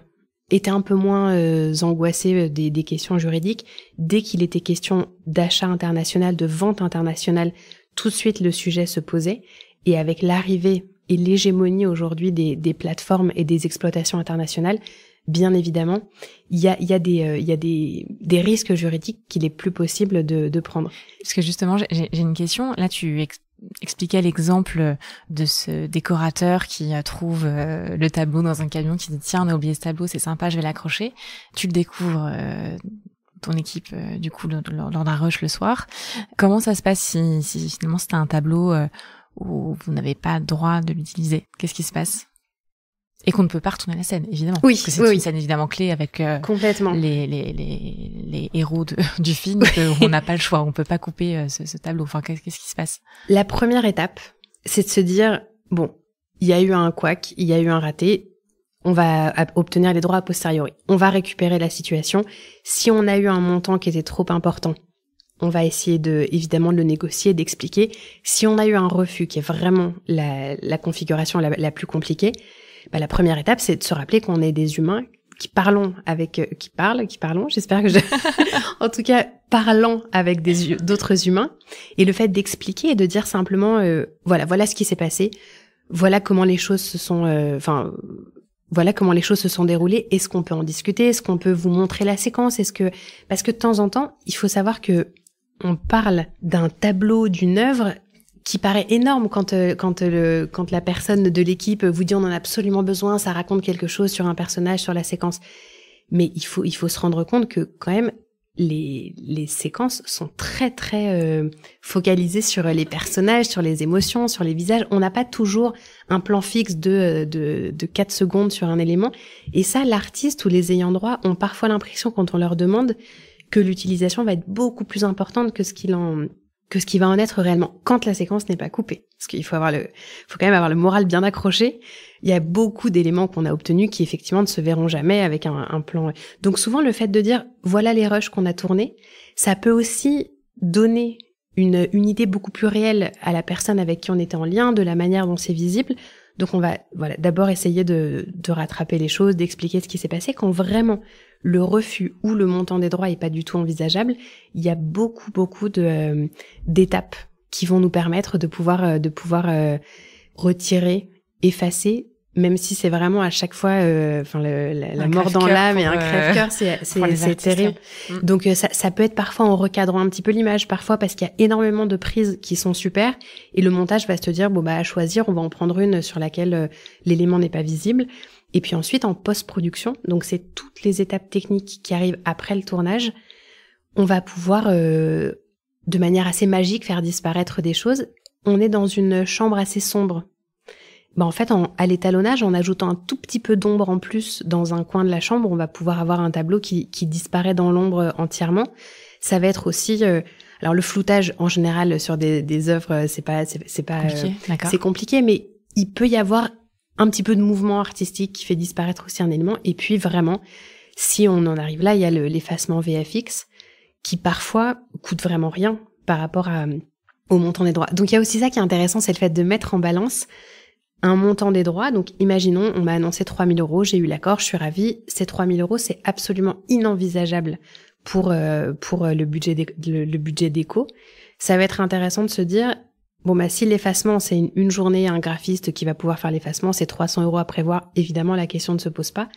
étaient un peu moins angoissées des questions juridiques. Dès qu'il était question d'achat international, de vente internationale, tout de suite le sujet se posait. Et avec l'arrivée et l'hégémonie aujourd'hui des plateformes et des exploitations internationales, bien évidemment, il y a des risques juridiques qu'il est plus possible de prendre. Parce que justement, j'ai une question. Là, tu expliquais l'exemple de ce décorateur qui trouve le tableau dans un camion, qui dit tiens, on a oublié ce tableau, c'est sympa, je vais l'accrocher. Tu le découvres, ton équipe, du coup, lors d'un rush le soir. Comment ça se passe si finalement c'était un tableau où vous n'avez pas le droit de l'utiliser? Qu'est-ce qui se passe? Et qu'on ne peut pas retourner la scène, évidemment. Oui, parce que c'est une scène évidemment clé avec complètement les héros du film. On n'a pas le choix, on peut pas couper ce tableau. Enfin, qu'est-ce qui se passe? La première étape, c'est de se dire, bon, il y a eu un couac, il y a eu un raté, on va obtenir les droits a posteriori. On va récupérer la situation. Si on a eu un montant qui était trop important, on va essayer évidemment de le négocier, d'expliquer. Si on a eu un refus qui est vraiment la configuration la plus compliquée, la première étape, c'est de se rappeler qu'on est des humains qui parlons, j'espère que en tout cas, parlant avec d'autres humains. Et le fait d'expliquer et de dire simplement, voilà ce qui s'est passé, voilà comment les choses se sont, voilà comment les choses se sont déroulées. Est-ce qu'on peut en discuter? Est-ce qu'on peut vous montrer la séquence? Parce que de temps en temps, il faut savoir que on parle d'un tableau, d'une œuvre qui paraît énorme quand la personne de l'équipe vous dit on en a absolument besoin, ça raconte quelque chose sur un personnage, sur la séquence. Mais il faut se rendre compte que quand même les séquences sont très très focalisées sur les personnages, sur les émotions, sur les visages. On n'a pas toujours un plan fixe de 4 secondes sur un élément. Et ça, l'artiste ou les ayants droit ont parfois l'impression quand on leur demande que l'utilisation va être beaucoup plus importante que ce qui va en être réellement quand la séquence n'est pas coupée. Parce qu'il faut quand même avoir le moral bien accroché. Il y a beaucoup d'éléments qu'on a obtenus qui effectivement ne se verront jamais avec un plan. Donc souvent le fait de dire voilà les rushs qu'on a tournés, ça peut aussi donner une idée beaucoup plus réelle à la personne avec qui on était en lien, de la manière dont c'est visible. Donc on va d'abord essayer de rattraper les choses, d'expliquer ce qui s'est passé. Quand vraiment le refus ou le montant des droits est pas du tout envisageable, il y a beaucoup d'étapes qui vont nous permettre de pouvoir retirer, effacer, même si c'est vraiment à chaque fois la mort dans l'âme et un crève-cœur, c'est terrible. Donc ça peut être parfois en recadrant un petit peu l'image, parfois parce qu'il y a énormément de prises qui sont super et le montage va se dire à choisir, on va en prendre une sur laquelle l'élément n'est pas visible. Et puis ensuite, en post-production, donc c'est toutes les étapes techniques qui arrivent après le tournage, on va pouvoir, de manière assez magique, faire disparaître des choses. On est dans une chambre assez sombre. En fait, à l'étalonnage, en ajoutant un tout petit peu d'ombre en plus dans un coin de la chambre, on va pouvoir avoir un tableau qui disparaît dans l'ombre entièrement. Ça va être aussi... alors le floutage, en général, sur des œuvres, c'est pas c'est compliqué, mais il peut y avoir un petit peu de mouvement artistique qui fait disparaître aussi un élément. Et puis vraiment, si on en arrive là, il y a l'effacement VFX qui parfois coûte vraiment rien par rapport au montant des droits. Donc il y a aussi ça qui est intéressant, c'est le fait de mettre en balance un montant des droits. Donc imaginons, on m'a annoncé 3 000 €, j'ai eu l'accord, je suis ravie. Ces 3 000 €, c'est absolument inenvisageable pour le budget déco. Ça va être intéressant de se dire... si l'effacement, c'est une journée, un graphiste qui va pouvoir faire l'effacement, c'est 300 € à prévoir. Évidemment, la question ne se pose pas.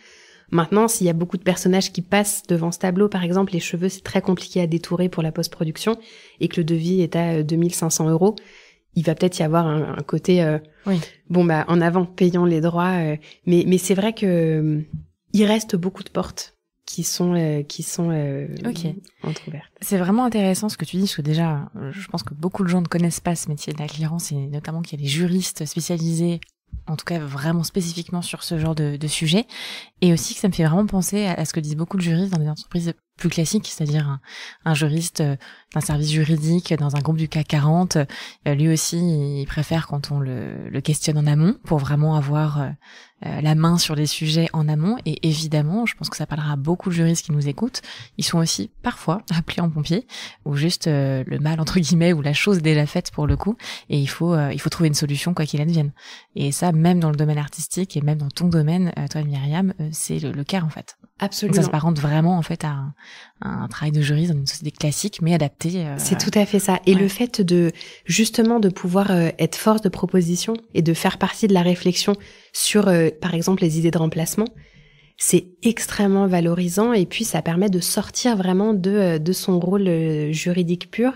Maintenant, s'il y a beaucoup de personnages qui passent devant ce tableau, par exemple, les cheveux, c'est très compliqué à détourer pour la post-production et que le devis est à 2500 €, il va peut-être y avoir un côté, en avant, payons les droits. Mais c'est vrai que il reste beaucoup de portes qui sont entrouvertes. C'est vraiment intéressant ce que tu dis, parce que déjà, je pense que beaucoup de gens ne connaissent pas ce métier de la clearance, et notamment qu'il y a des juristes spécialisés, en tout cas vraiment spécifiquement sur ce genre de sujet, et aussi que ça me fait vraiment penser à ce que disent beaucoup de juristes dans des entreprises plus classiques, c'est-à-dire un juriste d'un service juridique dans un groupe du CAC 40, lui aussi il préfère quand on le questionne en amont pour vraiment avoir la main sur les sujets en amont. Et évidemment, je pense que ça parlera à beaucoup de juristes qui nous écoutent, ils sont aussi parfois appelés en pompier, ou juste le mal entre guillemets, ou la chose déjà faite pour le coup, et il faut trouver une solution quoi qu'il advienne. Et ça, même dans le domaine artistique et même dans ton domaine, toi Myriam, c'est le cas en fait. Absolument. Donc ça s'apparente vraiment en fait à un travail de juriste dans une société classique, mais adapté. C'est tout à fait ça. Et le fait de justement de pouvoir être force de proposition et de faire partie de la réflexion sur, par exemple, les idées de remplacement, c'est extrêmement valorisant. Et puis ça permet de sortir vraiment de son rôle juridique pur.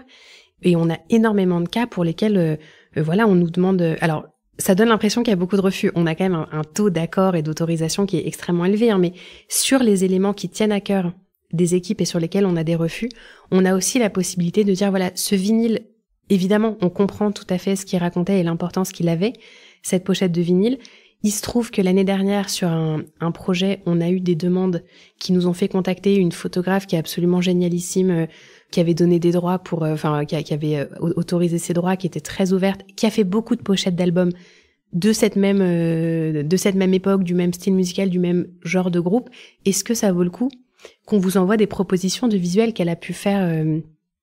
Et on a énormément de cas pour lesquels, on nous demande. Alors, ça donne l'impression qu'il y a beaucoup de refus. On a quand même un taux d'accord et d'autorisation qui est extrêmement élevé, mais sur les éléments qui tiennent à cœur des équipes et sur lesquels on a des refus, on a aussi la possibilité de dire ce vinyle, évidemment, on comprend tout à fait ce qu'il racontait et l'importance qu'il avait, cette pochette de vinyle. Il se trouve que l'année dernière, sur un projet, on a eu des demandes qui nous ont fait contacter une photographe qui est absolument génialissime, qui avait donné des droits qui avait autorisé ses droits, qui était très ouverte, qui a fait beaucoup de pochettes d'albums de cette même époque, du même style musical, du même genre de groupe. Est-ce que ça vaut le coup qu'on vous envoie des propositions de visuels qu'elle a pu faire,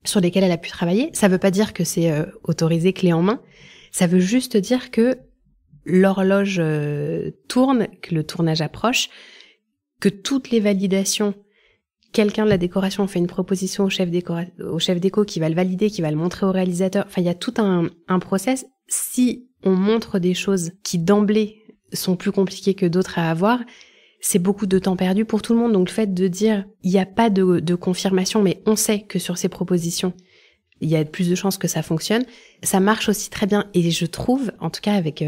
sur lesquels elle a pu travailler? Ça veut pas dire que c'est autorisé clé en main. Ça veut juste dire que l'horloge tourne, que le tournage approche, que toutes les validations, quelqu'un de la décoration fait une proposition au chef déco qui va le valider, qui va le montrer au réalisateur. Enfin, il y a tout un process. Si on montre des choses qui d'emblée sont plus compliquées que d'autres à avoir, c'est beaucoup de temps perdu pour tout le monde. Donc le fait de dire il n'y a pas de confirmation, mais on sait que sur ces propositions, il y a plus de chances que ça fonctionne, ça marche aussi très bien. Et je trouve, en tout cas avec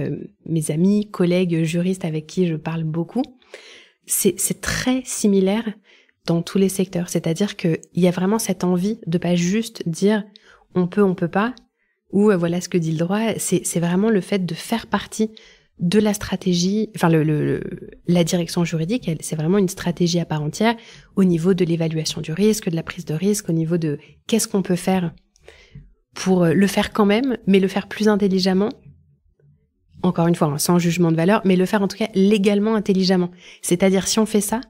mes amis, collègues, juristes avec qui je parle beaucoup, c'est très similaire dans tous les secteurs. C'est-à-dire qu'il y a vraiment cette envie de pas juste dire on peut pas, ou voilà ce que dit le droit. C'est vraiment le fait de faire partie de la stratégie, enfin la direction juridique, c'est vraiment une stratégie à part entière au niveau de l'évaluation du risque, de la prise de risque, au niveau de qu'est-ce qu'on peut faire pour le faire quand même, mais le faire plus intelligemment. Encore une fois, sans jugement de valeur, mais le faire en tout cas légalement intelligemment. C'est-à-dire si on fait ça,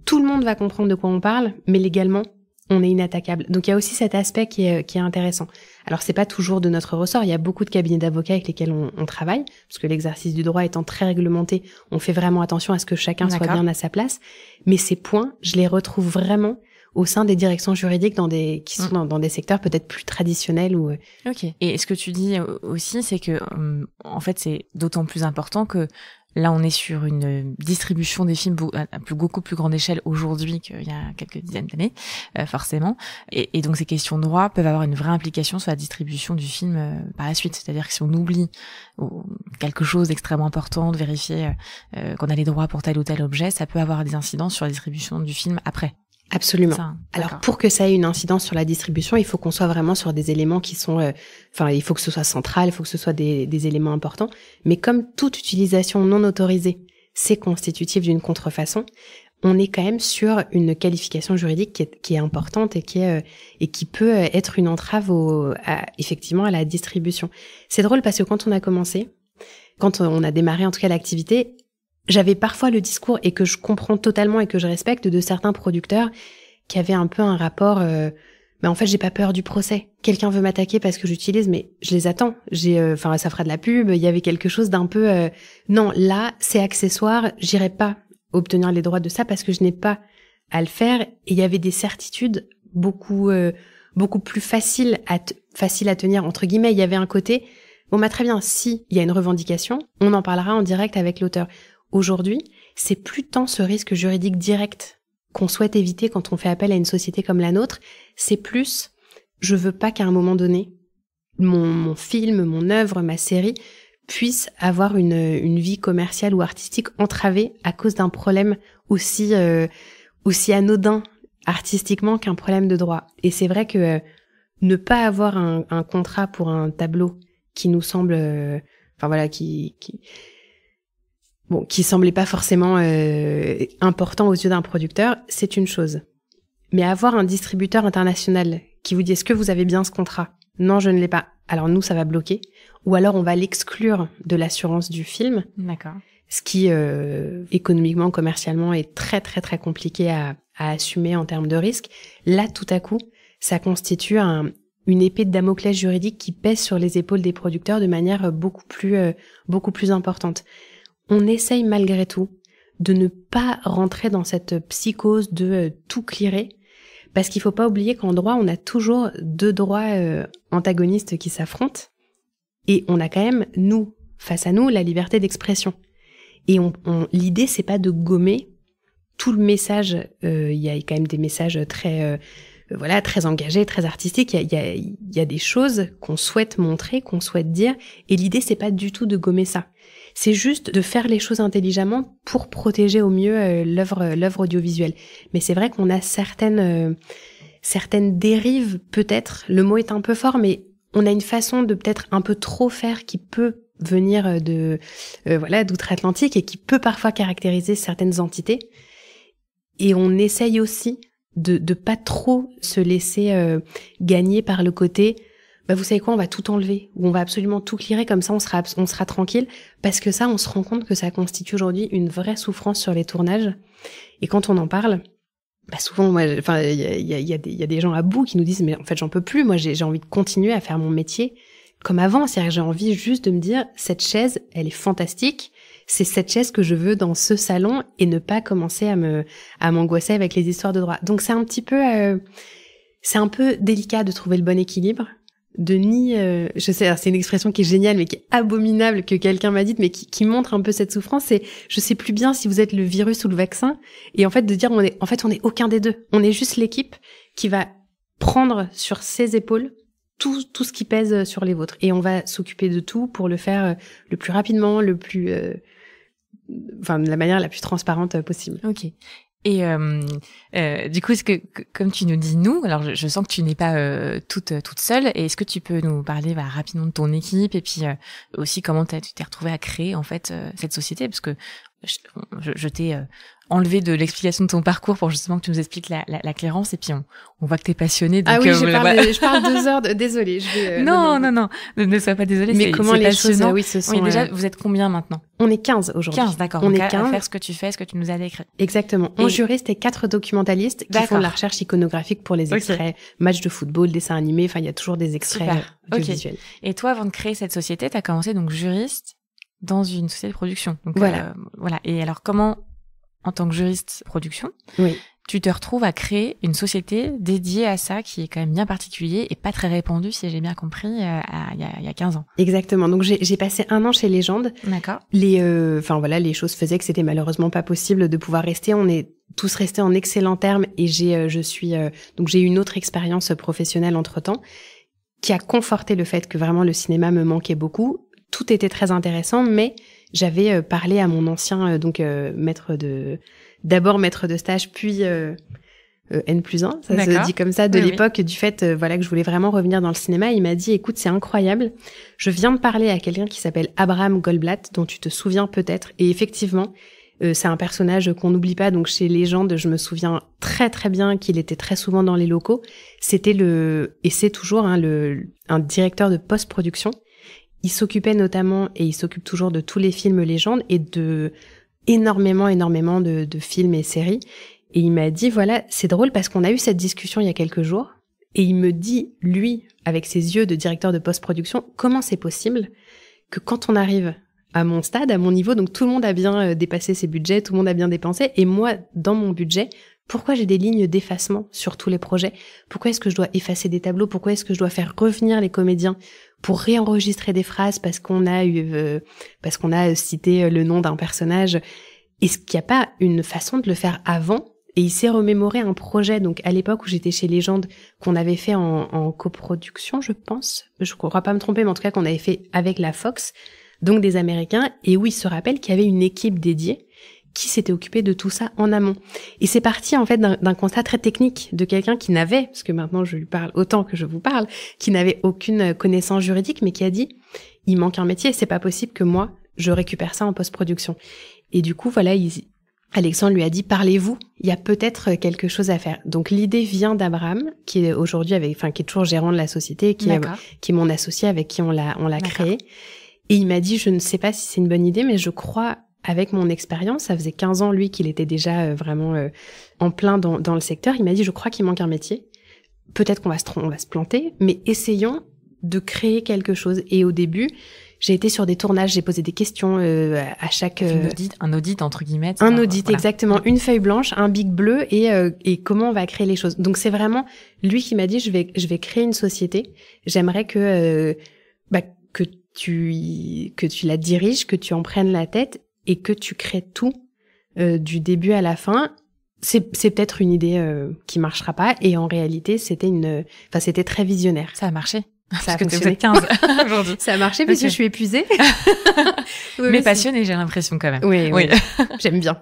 tout le monde va comprendre de quoi on parle, mais légalement, on est inattaquable. Donc il y a aussi cet aspect qui est intéressant. Alors c'est pas toujours de notre ressort, il y a beaucoup de cabinets d'avocats avec lesquels on travaille, parce que l'exercice du droit étant très réglementé, on fait vraiment attention à ce que chacun soit bien à sa place. Mais ces points, je les retrouve vraiment au sein des directions juridiques qui sont dans des secteurs peut-être plus traditionnels ou. Ok. Et ce que tu dis aussi, c'est que en fait c'est d'autant plus important que là, on est sur une distribution des films à beaucoup plus grande échelle aujourd'hui qu'il y a quelques dizaines d'années, forcément. Et donc, ces questions de droit peuvent avoir une vraie implication sur la distribution du film par la suite. C'est-à-dire que si on oublie quelque chose d'extrêmement important, de vérifier qu'on a les droits pour tel ou tel objet, ça peut avoir des incidences sur la distribution du film après. Absolument. Alors pour que ça ait une incidence sur la distribution, il faut qu'on soit vraiment sur des éléments qui sont, il faut que ce soit central, il faut que ce soit des éléments importants. Mais comme toute utilisation non autorisée, c'est constitutif d'une contrefaçon, on est quand même sur une qualification juridique qui est importante et qui peut être une entrave effectivement à la distribution. C'est drôle parce que quand on a commencé, quand on a démarré en tout cas l'activité, j'avais parfois le discours, et que je comprends totalement et que je respecte, de certains producteurs qui avaient un peu un rapport en fait j'ai pas peur du procès. Quelqu'un veut m'attaquer parce que j'utilise, mais je les attends. Ça fera de la pub, il y avait quelque chose d'un peu non, là c'est accessoire, j'irai pas obtenir les droits de ça parce que je n'ai pas à le faire. Et il y avait des certitudes beaucoup plus faciles à tenir entre guillemets. Il y avait un côté très bien, si il y a une revendication, on en parlera en direct avec l'auteur. Aujourd'hui, c'est plus tant ce risque juridique direct qu'on souhaite éviter quand on fait appel à une société comme la nôtre, c'est plus, je veux pas qu'à un moment donné, mon film, mon œuvre, ma série puisse avoir une vie commerciale ou artistique entravée à cause d'un problème aussi anodin artistiquement qu'un problème de droit. Et c'est vrai que ne pas avoir un contrat pour un tableau qui nous semble, qui semblait pas forcément important aux yeux d'un producteur, c'est une chose. Mais avoir un distributeur international qui vous dit « Est-ce que vous avez bien ce contrat ?» « Non, je ne l'ai pas. » Alors nous, ça va bloquer. Ou alors on va l'exclure de l'assurance du film. D'accord. Ce qui, économiquement, commercialement, est très, très, très compliqué à assumer en termes de risque. Là, tout à coup, ça constitue une épée de Damoclès juridique qui pèse sur les épaules des producteurs de manière beaucoup plus importante. On essaye malgré tout de ne pas rentrer dans cette psychose de tout clearer, parce qu'il faut pas oublier qu'en droit, on a toujours deux droits antagonistes qui s'affrontent, et on a quand même, face à nous, la liberté d'expression. Et l'idée, c'est pas de gommer tout le message. Il y a quand même des messages très engagés, très artistiques. Il y a des choses qu'on souhaite montrer, qu'on souhaite dire, et l'idée, c'est pas du tout de gommer ça. C'est juste de faire les choses intelligemment pour protéger au mieux l'œuvre audiovisuelle. Mais c'est vrai qu'on a certaines dérives, peut-être. Le mot est un peu fort, mais on a une façon de peut-être un peu trop faire qui peut venir d'outre-Atlantique et qui peut parfois caractériser certaines entités. Et on essaye aussi de pas trop se laisser gagner par le côté vous savez quoi, on va tout enlever ou on va absolument tout clearer, comme ça on sera tranquille, parce que ça on se rend compte que ça constitue aujourd'hui une vraie souffrance sur les tournages. Et quand on en parle, souvent moi il y a des gens à bout qui nous disent mais en fait j'en peux plus, moi j'ai envie de continuer à faire mon métier comme avant, c'est-à-dire que j'ai envie juste de me dire cette chaise elle est fantastique, c'est cette chaise que je veux dans ce salon et ne pas commencer à m'angoisser avec les histoires de droit. Donc c'est un petit peu c'est un peu délicat de trouver le bon équilibre, de je sais, alors c'est une expression qui est géniale mais qui est abominable que quelqu'un m'a dite mais qui montre un peu cette souffrance, c'est je sais plus bien si vous êtes le virus ou le vaccin, et en fait de dire on est aucun des deux, on est juste l'équipe qui va prendre sur ses épaules tout ce qui pèse sur les vôtres et on va s'occuper de tout pour le faire le plus rapidement, le plus de la manière la plus transparente possible. OK. Et du coup, est-ce que comme tu nous dis nous, alors je sens que tu n'es pas toute seule, et est-ce que tu peux nous parler rapidement de ton équipe et puis aussi comment tu t'es retrouvée à créer en fait cette société, parce que je t'ai enlevé de l'explication de ton parcours pour justement que tu nous expliques la clairance, et puis on voit que t'es passionnée. Donc, je parle 2 heures. Désolée, je vais. Non, ne sois pas désolée. Mais comment les choses se sont. Oui, déjà, vous êtes combien maintenant? On est 15 aujourd'hui. 15, d'accord. On donc est 15 à faire ce que tu fais, ce que tu nous as décrit. Exactement. 11 juristes et 4 documentalistes qui font de la recherche iconographique pour les extraits, matchs de football, dessins animés. Enfin, il y a toujours des extraits visuels. Et toi, avant de créer cette société, t'as commencé donc juriste dans une société de production. Donc, voilà. Et alors, comment, en tant que juriste production, tu te retrouves à créer une société dédiée à ça, qui est quand même bien particulier et pas très répandu, si j'ai bien compris, il y a 15 ans. Exactement. Donc j'ai passé 1 an chez Légende. D'accord. Les choses faisaient que c'était malheureusement pas possible de pouvoir rester. On est tous restés en excellents termes et j'ai eu une autre expérience professionnelle entre-temps qui a conforté le fait que vraiment le cinéma me manquait beaucoup. Tout était très intéressant, mais j'avais parlé à mon ancien maître de stage, puis N+1, ça se dit comme ça, de l'époque, du fait que je voulais vraiment revenir dans le cinéma. Il m'a dit écoute, c'est incroyable, je viens de parler à quelqu'un qui s'appelle Abraham Goldblatt, dont tu te souviens peut-être, et effectivement c'est un personnage qu'on n'oublie pas. Donc chez Légende, je me souviens très très bien qu'il était très souvent dans les locaux. C'était et c'est toujours un directeur de post-production. Il s'occupait notamment, et il s'occupe toujours, de tous les films Légende et de énormément de films et séries. Et il m'a dit, c'est drôle parce qu'on a eu cette discussion il y a quelques jours, et il me dit, lui, avec ses yeux de directeur de post-production, comment c'est possible que quand on arrive à mon stade, à mon niveau, donc tout le monde a bien dépassé ses budgets, tout le monde a bien dépensé, et moi, dans mon budget, pourquoi j'ai des lignes d'effacement sur tous les projets? Pourquoi est-ce que je dois effacer des tableaux? Pourquoi est-ce que je dois faire revenir les comédiens pour réenregistrer des phrases parce qu'on a cité le nom d'un personnage? Est-ce qu'il n'y a pas une façon de le faire avant? Et il s'est remémoré un projet, donc à l'époque où j'étais chez Légende, qu'on avait fait en coproduction, je pense. Je ne crois pas me tromper, mais en tout cas qu'on avait fait avec la Fox, donc des Américains, et où il se rappelle qu'il y avait une équipe dédiée qui s'était occupée de tout ça en amont. Et c'est parti en fait d'un constat très technique de quelqu'un qui n'avait, parce que maintenant je lui parle autant que je vous parle, qui n'avait aucune connaissance juridique, mais qui a dit « il manque un métier, c'est pas possible que moi, je récupère ça en post-production ». Et du coup, Alexandre lui a dit « parlez-vous, il y a peut-être quelque chose à faire ». Donc l'idée vient d'Abraham, qui est aujourd'hui qui est toujours gérant de la société, qui est mon associé avec qui on l'a créé. Et il m'a dit « je ne sais pas si c'est une bonne idée, mais je crois... » Avec mon expérience, ça faisait 15 ans, lui, qu'il était déjà vraiment en plein dans le secteur. Il m'a dit, je crois qu'il manque un métier. Peut-être qu'on va se planter, mais essayons de créer quelque chose. Et au début, j'ai été sur des tournages, j'ai posé des questions à chaque... Un audit, entre guillemets. Un audit, voilà. Exactement. Une feuille blanche, un bic bleu et comment on va créer les choses. Donc c'est vraiment lui qui m'a dit, je vais créer une société. J'aimerais que tu la diriges, que tu en prennes la tête et que tu crées tout du début à la fin. C'est peut-être une idée qui marchera pas, et en réalité c'était très visionnaire. Ça a marché. Ça a fonctionné. Vous êtes 15 aujourd'hui. Ça a marché parce que je suis épuisée. Mais passionnée, j'ai l'impression quand même. Oui. J'aime bien.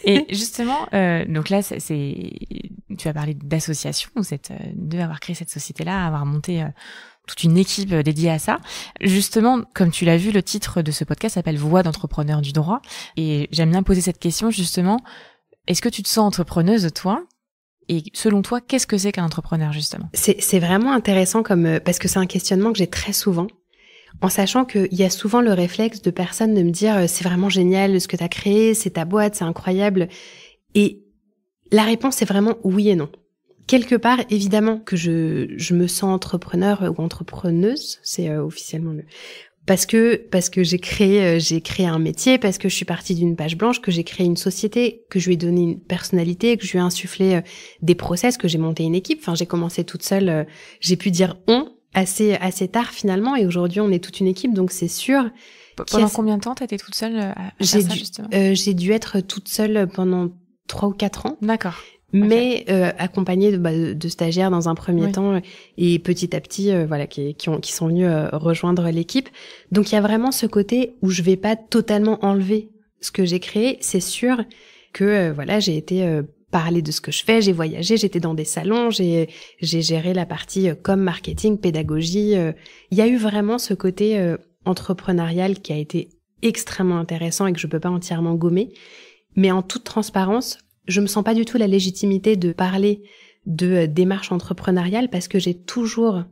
Et justement, donc là, tu as parlé d'association. Vous êtes deux à avoir créé cette société-là, à avoir monté toute une équipe dédiée à ça. Justement, comme tu l'as vu, le titre de ce podcast s'appelle Voix d'entrepreneur du droit. Et j'aime bien poser cette question, justement. Est-ce que tu te sens entrepreneuse, toi? Et selon toi, qu'est-ce que c'est qu'un entrepreneur, justement? C'est vraiment intéressant parce que c'est un questionnement que j'ai très souvent, en sachant qu'il y a souvent le réflexe de personnes de me dire c'est vraiment génial ce que tu as créé, c'est ta boîte, c'est incroyable. Et la réponse est vraiment oui et non. Quelque part, évidemment que je me sens entrepreneur ou entrepreneuse, c'est officiellement le... Parce que j'ai créé un métier, parce que je suis partie d'une page blanche, que j'ai créé une société, que je lui ai donné une personnalité, que je lui ai insufflé des process, que j'ai monté une équipe. Enfin, j'ai commencé toute seule. J'ai pu dire assez tard finalement, et aujourd'hui on est toute une équipe, donc c'est sûr. Pendant combien de temps t'étais toute seule à faire ça, justement? J'ai dû être toute seule pendant 3 ou 4 ans. D'accord. Mais accompagnée de stagiaires dans un premier temps, et petit à petit qui sont venus rejoindre l'équipe. Donc il y a vraiment ce côté où je vais pas totalement enlever ce que j'ai créé. C'est sûr que j'ai été parler de ce que je fais, j'ai voyagé, j'étais dans des salons, j'ai géré la partie com, marketing, pédagogie. Il y a eu vraiment ce côté entrepreneurial qui a été extrêmement intéressant et que je peux pas entièrement gommer. Mais en toute transparence, je me sens pas du tout la légitimité de parler de démarche entrepreneuriale parce que j'ai toujours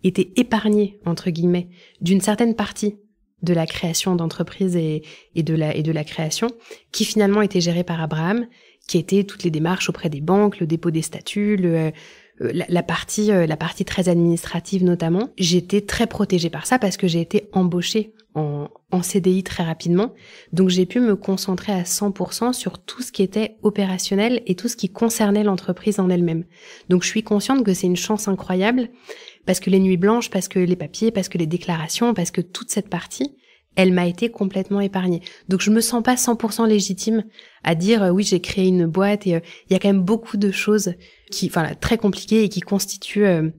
été épargnée, entre guillemets, d'une certaine partie de la création d'entreprise et de la création qui finalement était gérée par Abraham, qui était toutes les démarches auprès des banques, le dépôt des statuts, la partie très administrative notamment. J'étais très protégée par ça parce que j'ai été embauchée en CDI très rapidement. Donc j'ai pu me concentrer à 100% sur tout ce qui était opérationnel et tout ce qui concernait l'entreprise en elle-même. Donc je suis consciente que c'est une chance incroyable parce que les nuits blanches, parce que les papiers, parce que les déclarations, parce que toute cette partie, elle m'a été complètement épargnée. Donc je me sens pas 100% légitime à dire oui, j'ai créé une boîte et il y a quand même beaucoup de choses très compliquées et qui constituent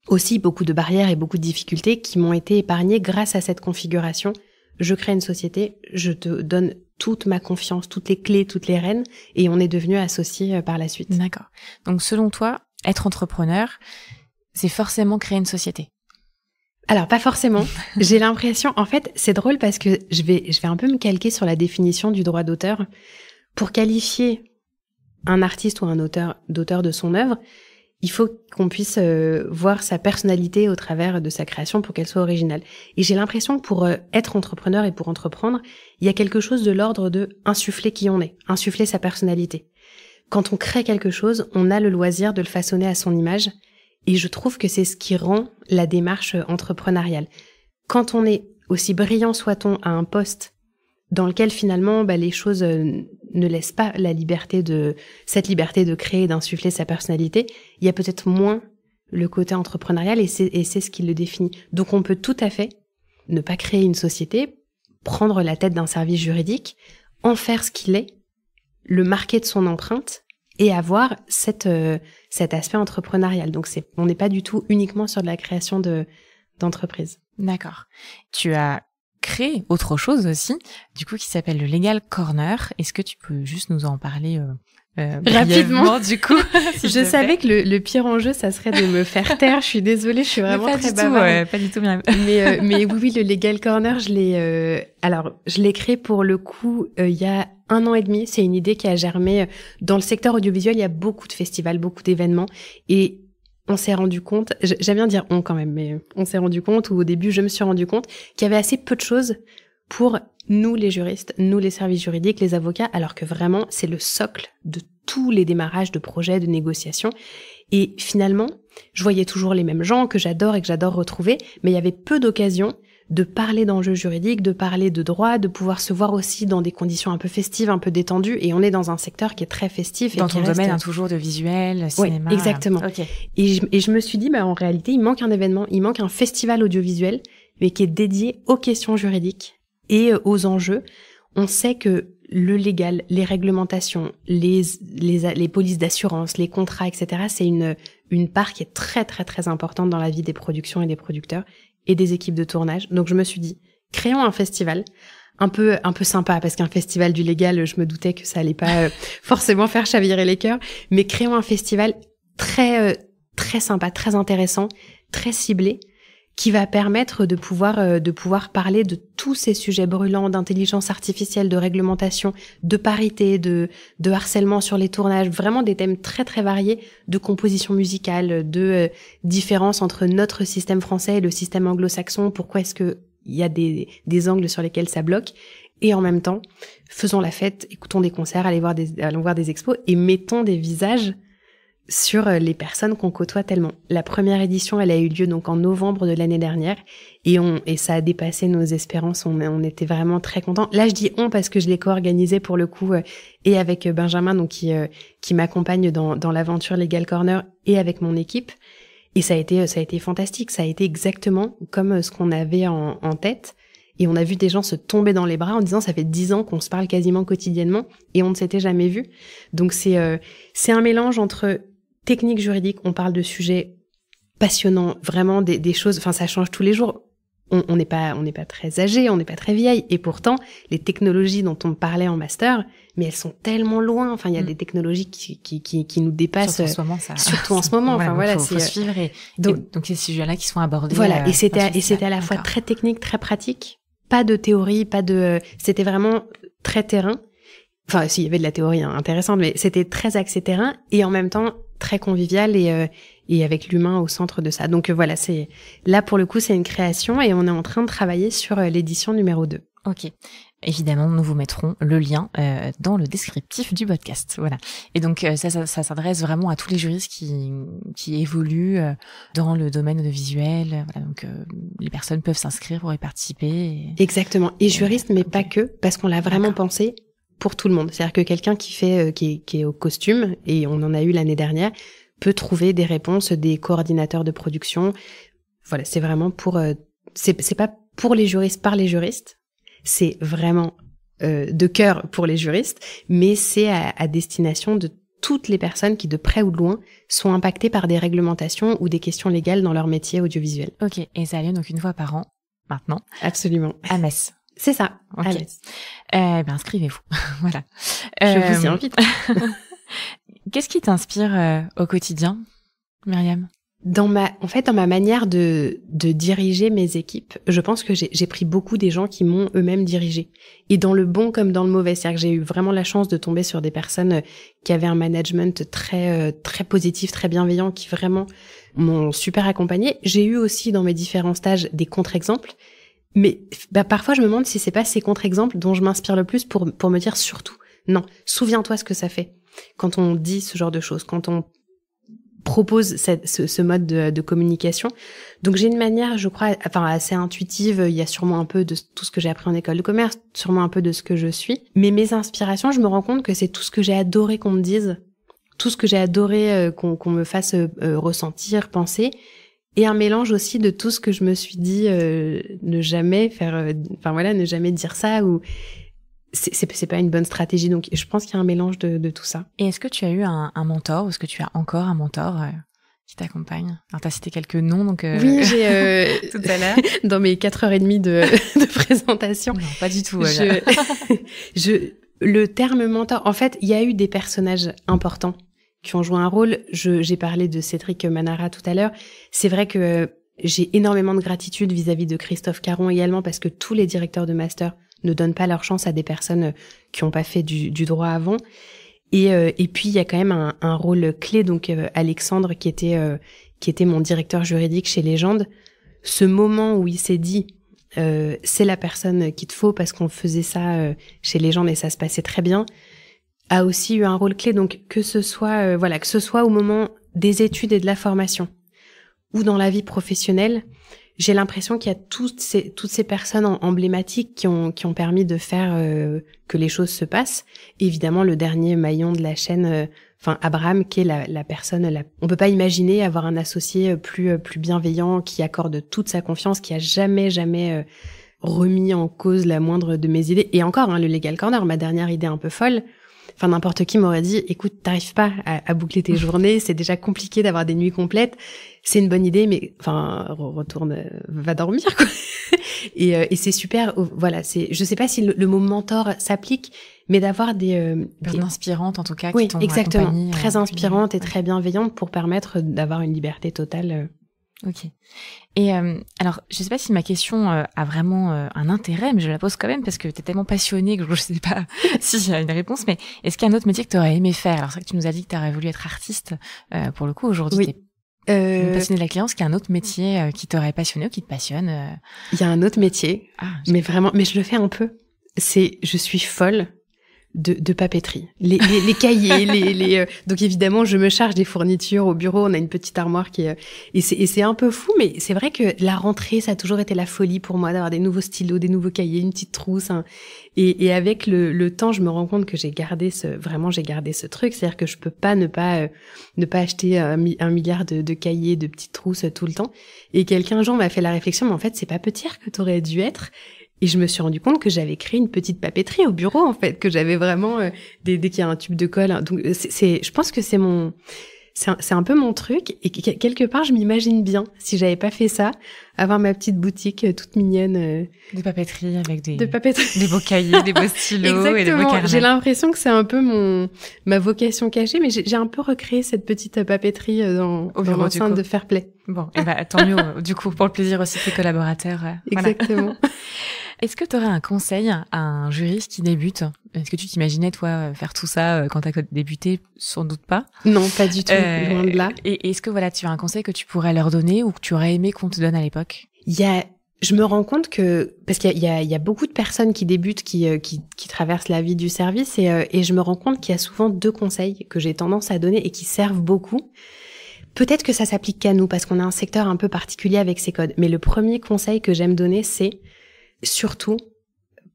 aussi beaucoup de barrières et beaucoup de difficultés qui m'ont été épargnées grâce à cette configuration. Je crée une société, je te donne toute ma confiance, toutes les clés, toutes les rênes, et on est devenus associés par la suite. D'accord. Donc selon toi, être entrepreneur, c'est forcément créer une société? Alors pas forcément. J'ai l'impression, en fait, c'est drôle parce que je vais un peu me calquer sur la définition du droit d'auteur. Pour qualifier un artiste ou un auteur de son œuvre, il faut qu'on puisse voir sa personnalité au travers de sa création pour qu'elle soit originale. Et j'ai l'impression que pour être entrepreneur et pour entreprendre, il y a quelque chose de l'ordre de insuffler qui on est, insuffler sa personnalité. Quand on crée quelque chose, on a le loisir de le façonner à son image. Et je trouve que c'est ce qui rend la démarche entrepreneuriale. Quand on est, aussi brillant soit-on, à un poste dans lequel finalement les choses ne laissent pas cette liberté de créer et d'insuffler sa personnalité, il y a peut-être moins le côté entrepreneurial et c'est ce qui le définit. Donc on peut tout à fait ne pas créer une société, prendre la tête d'un service juridique, en faire ce qu'il est, le marquer de son empreinte et avoir cet aspect entrepreneurial. Donc on n'est pas du tout uniquement sur de la création d'entreprise. D'accord. Tu as créé autre chose aussi, du coup, qui s'appelle le Legal Corner. Est-ce que tu peux juste nous en parler rapidement du coup? Je savais que le pire enjeu, ça serait de me faire taire. Je suis désolée, je suis vraiment très bavarde. Pas du tout bien. Mais oui, le Legal Corner, je l'ai créé pour le coup il y a 1 an et demi. C'est une idée qui a germé dans le secteur audiovisuel. Il y a beaucoup de festivals, beaucoup d'événements, et on s'est rendu compte, j'aime bien dire on quand même, mais on s'est rendu compte, ou au début je me suis rendu compte, qu'il y avait assez peu de choses pour nous les juristes, nous les services juridiques, les avocats, alors que vraiment c'est le socle de tous les démarrages de projets, de négociations. Et finalement, je voyais toujours les mêmes gens que j'adore et que j'adore retrouver, mais il y avait peu d'occasions de parler d'enjeux juridiques, de parler de droit, de pouvoir se voir aussi dans des conditions un peu festives, un peu détendues, et on est dans un secteur qui est très festif. Dans ton domaine, toujours de visuel, cinéma. Oui, exactement. Okay. Et je me suis dit, en réalité, il manque un événement, il manque un festival audiovisuel, mais qui est dédié aux questions juridiques et aux enjeux. On sait que le légal, les réglementations, les polices d'assurance, les contrats, etc., c'est une part qui est très, très, très importante dans la vie des productions et des producteurs et des équipes de tournage. Donc je me suis dit, créons un festival un peu sympa, parce qu'un festival du légal, je me doutais que ça allait pas forcément faire chavirer les cœurs, mais créons un festival très très sympa, très intéressant, très ciblé, qui va permettre de pouvoir parler de tous ces sujets brûlants d'intelligence artificielle, de réglementation, de parité, de harcèlement sur les tournages, vraiment des thèmes très très variés, de composition musicale, de différence entre notre système français et le système anglo-saxon, pourquoi est-ce que il y a des angles sur lesquels ça bloque, et en même temps, faisons la fête, écoutons des concerts, allons voir des expos et mettons des visages sur les personnes qu'on côtoie tellement. La première édition, elle a eu lieu donc en novembre de l'année dernière et ça a dépassé nos espérances. On était vraiment très contents. Là, je dis on parce que je l'ai co-organisé pour le coup et avec Benjamin donc qui m'accompagne dans l'aventure Legal Corner et avec mon équipe. Et ça a été fantastique. Ça a été exactement comme ce qu'on avait en tête. Et on a vu des gens se tomber dans les bras en disant ça fait 10 ans qu'on se parle quasiment quotidiennement et on ne s'était jamais vu. Donc c'est un mélange entre technique juridique, on parle de sujets passionnants, vraiment des choses, enfin ça change tous les jours. On n'est pas très âgé, on n'est pas très vieille, et pourtant les technologies dont on parlait en master, mais elles sont tellement loin. Enfin, il y a des technologies qui nous dépassent. Surtout en ce moment. Enfin voilà, faut suivre donc ces sujets-là qui sont abordés. Voilà, et c'était à la fois très technique, très pratique. Pas de théorie, c'était vraiment très terrain. Enfin, si, il y avait de la théorie intéressante, mais c'était très axé terrain et en même temps très convivial et avec l'humain au centre de ça. Donc voilà, là pour le coup, c'est une création et on est en train de travailler sur l'édition numéro 2. Ok. Évidemment, nous vous mettrons le lien dans le descriptif du podcast. Voilà. Et donc ça s'adresse vraiment à tous les juristes qui évoluent dans le domaine audiovisuel. Voilà, donc les personnes peuvent s'inscrire pour y participer. Exactement. Et juristes, mais pas que, parce qu'on l'a vraiment pensé pour tout le monde. C'est-à-dire que quelqu'un qui est au costume, et on en a eu l'année dernière, peut trouver des réponses des coordinateurs de production. Voilà, c'est vraiment c'est pas pour les juristes par les juristes. C'est vraiment de cœur pour les juristes, mais c'est à destination de toutes les personnes qui, de près ou de loin, sont impactées par des réglementations ou des questions légales dans leur métier audiovisuel. Ok, et ça a lieu donc une fois par an, maintenant. Absolument. À Metz. C'est ça, okay. À Metz. Inscrivez-vous, voilà. Je vous y invite. Qu'est-ce qui t'inspire au quotidien, Myriam ? Dans ma manière de diriger mes équipes, je pense que j'ai pris beaucoup des gens qui m'ont eux-mêmes dirigé. Et dans le bon comme dans le mauvais. C'est-à-dire que j'ai eu vraiment la chance de tomber sur des personnes qui avaient un management très, très positif, très bienveillant, qui vraiment m'ont super accompagnée. J'ai eu aussi dans mes différents stages des contre-exemples. Mais, parfois je me demande si c'est pas ces contre-exemples dont je m'inspire le plus pour me dire surtout, non, souviens-toi ce que ça fait. Quand on dit ce genre de choses, quand on propose ce mode de communication. Donc j'ai une manière, je crois, assez intuitive. Il y a sûrement un peu de tout ce que j'ai appris en école de commerce, sûrement un peu de ce que je suis. Mais mes inspirations, je me rends compte que c'est tout ce que j'ai adoré qu'on me dise, tout ce que j'ai adoré qu'on me fasse ressentir, penser, et un mélange aussi de tout ce que je me suis dit ne jamais faire, ne jamais dire ça ou c'est pas une bonne stratégie. Donc je pense qu'il y a un mélange de tout ça. Et est-ce que tu as eu un mentor ou est-ce que tu as encore un mentor qui t'accompagne? Alors t'as cité quelques noms, donc oui, j'ai tout à l'heure dans mes 4h30 de présentation. Non, pas du tout. Le terme mentor, en fait, il y a eu des personnages importants qui ont joué un rôle. J'ai parlé de Cédric Manara tout à l'heure. C'est vrai que j'ai énormément de gratitude vis-à-vis de Christophe Caron également, parce que tous les directeurs de master ne donnent pas leur chance à des personnes qui n'ont pas fait du droit avant. Et puis il y a quand même un rôle clé, donc Alexandre qui était mon directeur juridique chez Légende. Ce moment où il s'est dit c'est la personne qu'il te faut parce qu'on faisait ça chez Légende et ça se passait très bien, a aussi eu un rôle clé. Donc que ce soit au moment des études et de la formation ou dans la vie professionnelle, j'ai l'impression qu'il y a toutes ces personnes emblématiques qui ont permis de faire que les choses se passent. Et évidemment, le dernier maillon de la chaîne, Abraham, qui est la personne. On peut pas imaginer avoir un associé plus bienveillant, qui accorde toute sa confiance, qui a jamais remis en cause la moindre de mes idées. Et encore, le Legal Corner, ma dernière idée un peu folle. N'importe qui m'aurait dit, écoute, t'arrives pas à boucler tes journées, c'est déjà compliqué d'avoir des nuits complètes, c'est une bonne idée, mais retourne, va dormir, quoi. Et c'est super, voilà, je sais pas si le mot mentor s'applique, mais d'avoir des inspirantes en tout cas, oui, qui t'ont exactement, accompagné, très inspirantes et très bienveillantes pour permettre d'avoir une liberté totale. Ok. Et alors, je sais pas si ma question a vraiment un intérêt, mais je la pose quand même parce que t'es tellement passionnée que je sais pas s'il y a une réponse. Mais est-ce qu'il y a un autre métier que t'aurais aimé faire? Alors c'est vrai que tu nous as dit que t'aurais voulu être artiste. Pour le coup, aujourd'hui, t'es passionnée de la client. Est-ce qu'il y a un autre métier qui t'aurait passionné ou qui te passionne? Il y a un autre métier, mais vraiment, mais je le fais un peu. Je suis folle de papeterie. Les cahiers, donc évidemment, je me charge des fournitures au bureau. On a une petite armoire et c'est un peu fou, mais c'est vrai que la rentrée, ça a toujours été la folie pour moi d'avoir des nouveaux stylos, des nouveaux cahiers, une petite trousse, hein. Et avec le temps, je me rends compte que j'ai gardé ce truc. C'est-à-dire que je peux pas ne pas acheter un milliard de cahiers, de petites trousses tout le temps. Et quelqu'un un jour m'a fait la réflexion, mais en fait, c'est papeterie que t'aurais dû être. Et je me suis rendu compte que j'avais créé une petite papeterie au bureau, en fait, que j'avais vraiment dès qu'il y a un tube de colle. Donc je pense que c'est un peu mon truc. Et quelque part, je m'imagine bien, si j'avais pas fait ça, avoir ma petite boutique toute mignonne. De papeterie avec des beaux cahiers, des beaux stylos et des beaux carnets. J'ai l'impression que c'est un peu ma vocation cachée, mais j'ai un peu recréé cette petite papeterie dans l'enceinte de Fairplay. Bon, et tant mieux, du coup, pour le plaisir aussi de tes collaborateurs. Exactement. Voilà. Est-ce que tu aurais un conseil à un juriste qui débute? Est-ce que tu t'imaginais, toi, faire tout ça quand tu as débuté? Sans doute pas. Non, pas du tout, loin de là. Et est-ce que tu as un conseil que tu pourrais leur donner ou que tu aurais aimé qu'on te donne à l'époque? Je me rends compte parce qu'il y a beaucoup de personnes qui débutent, qui traversent la vie du service et je me rends compte qu'il y a souvent 2 conseils que j'ai tendance à donner et qui servent beaucoup. Peut-être que ça s'applique qu'à nous parce qu'on a un secteur un peu particulier avec ces codes. Mais le premier conseil que j'aime donner, c'est surtout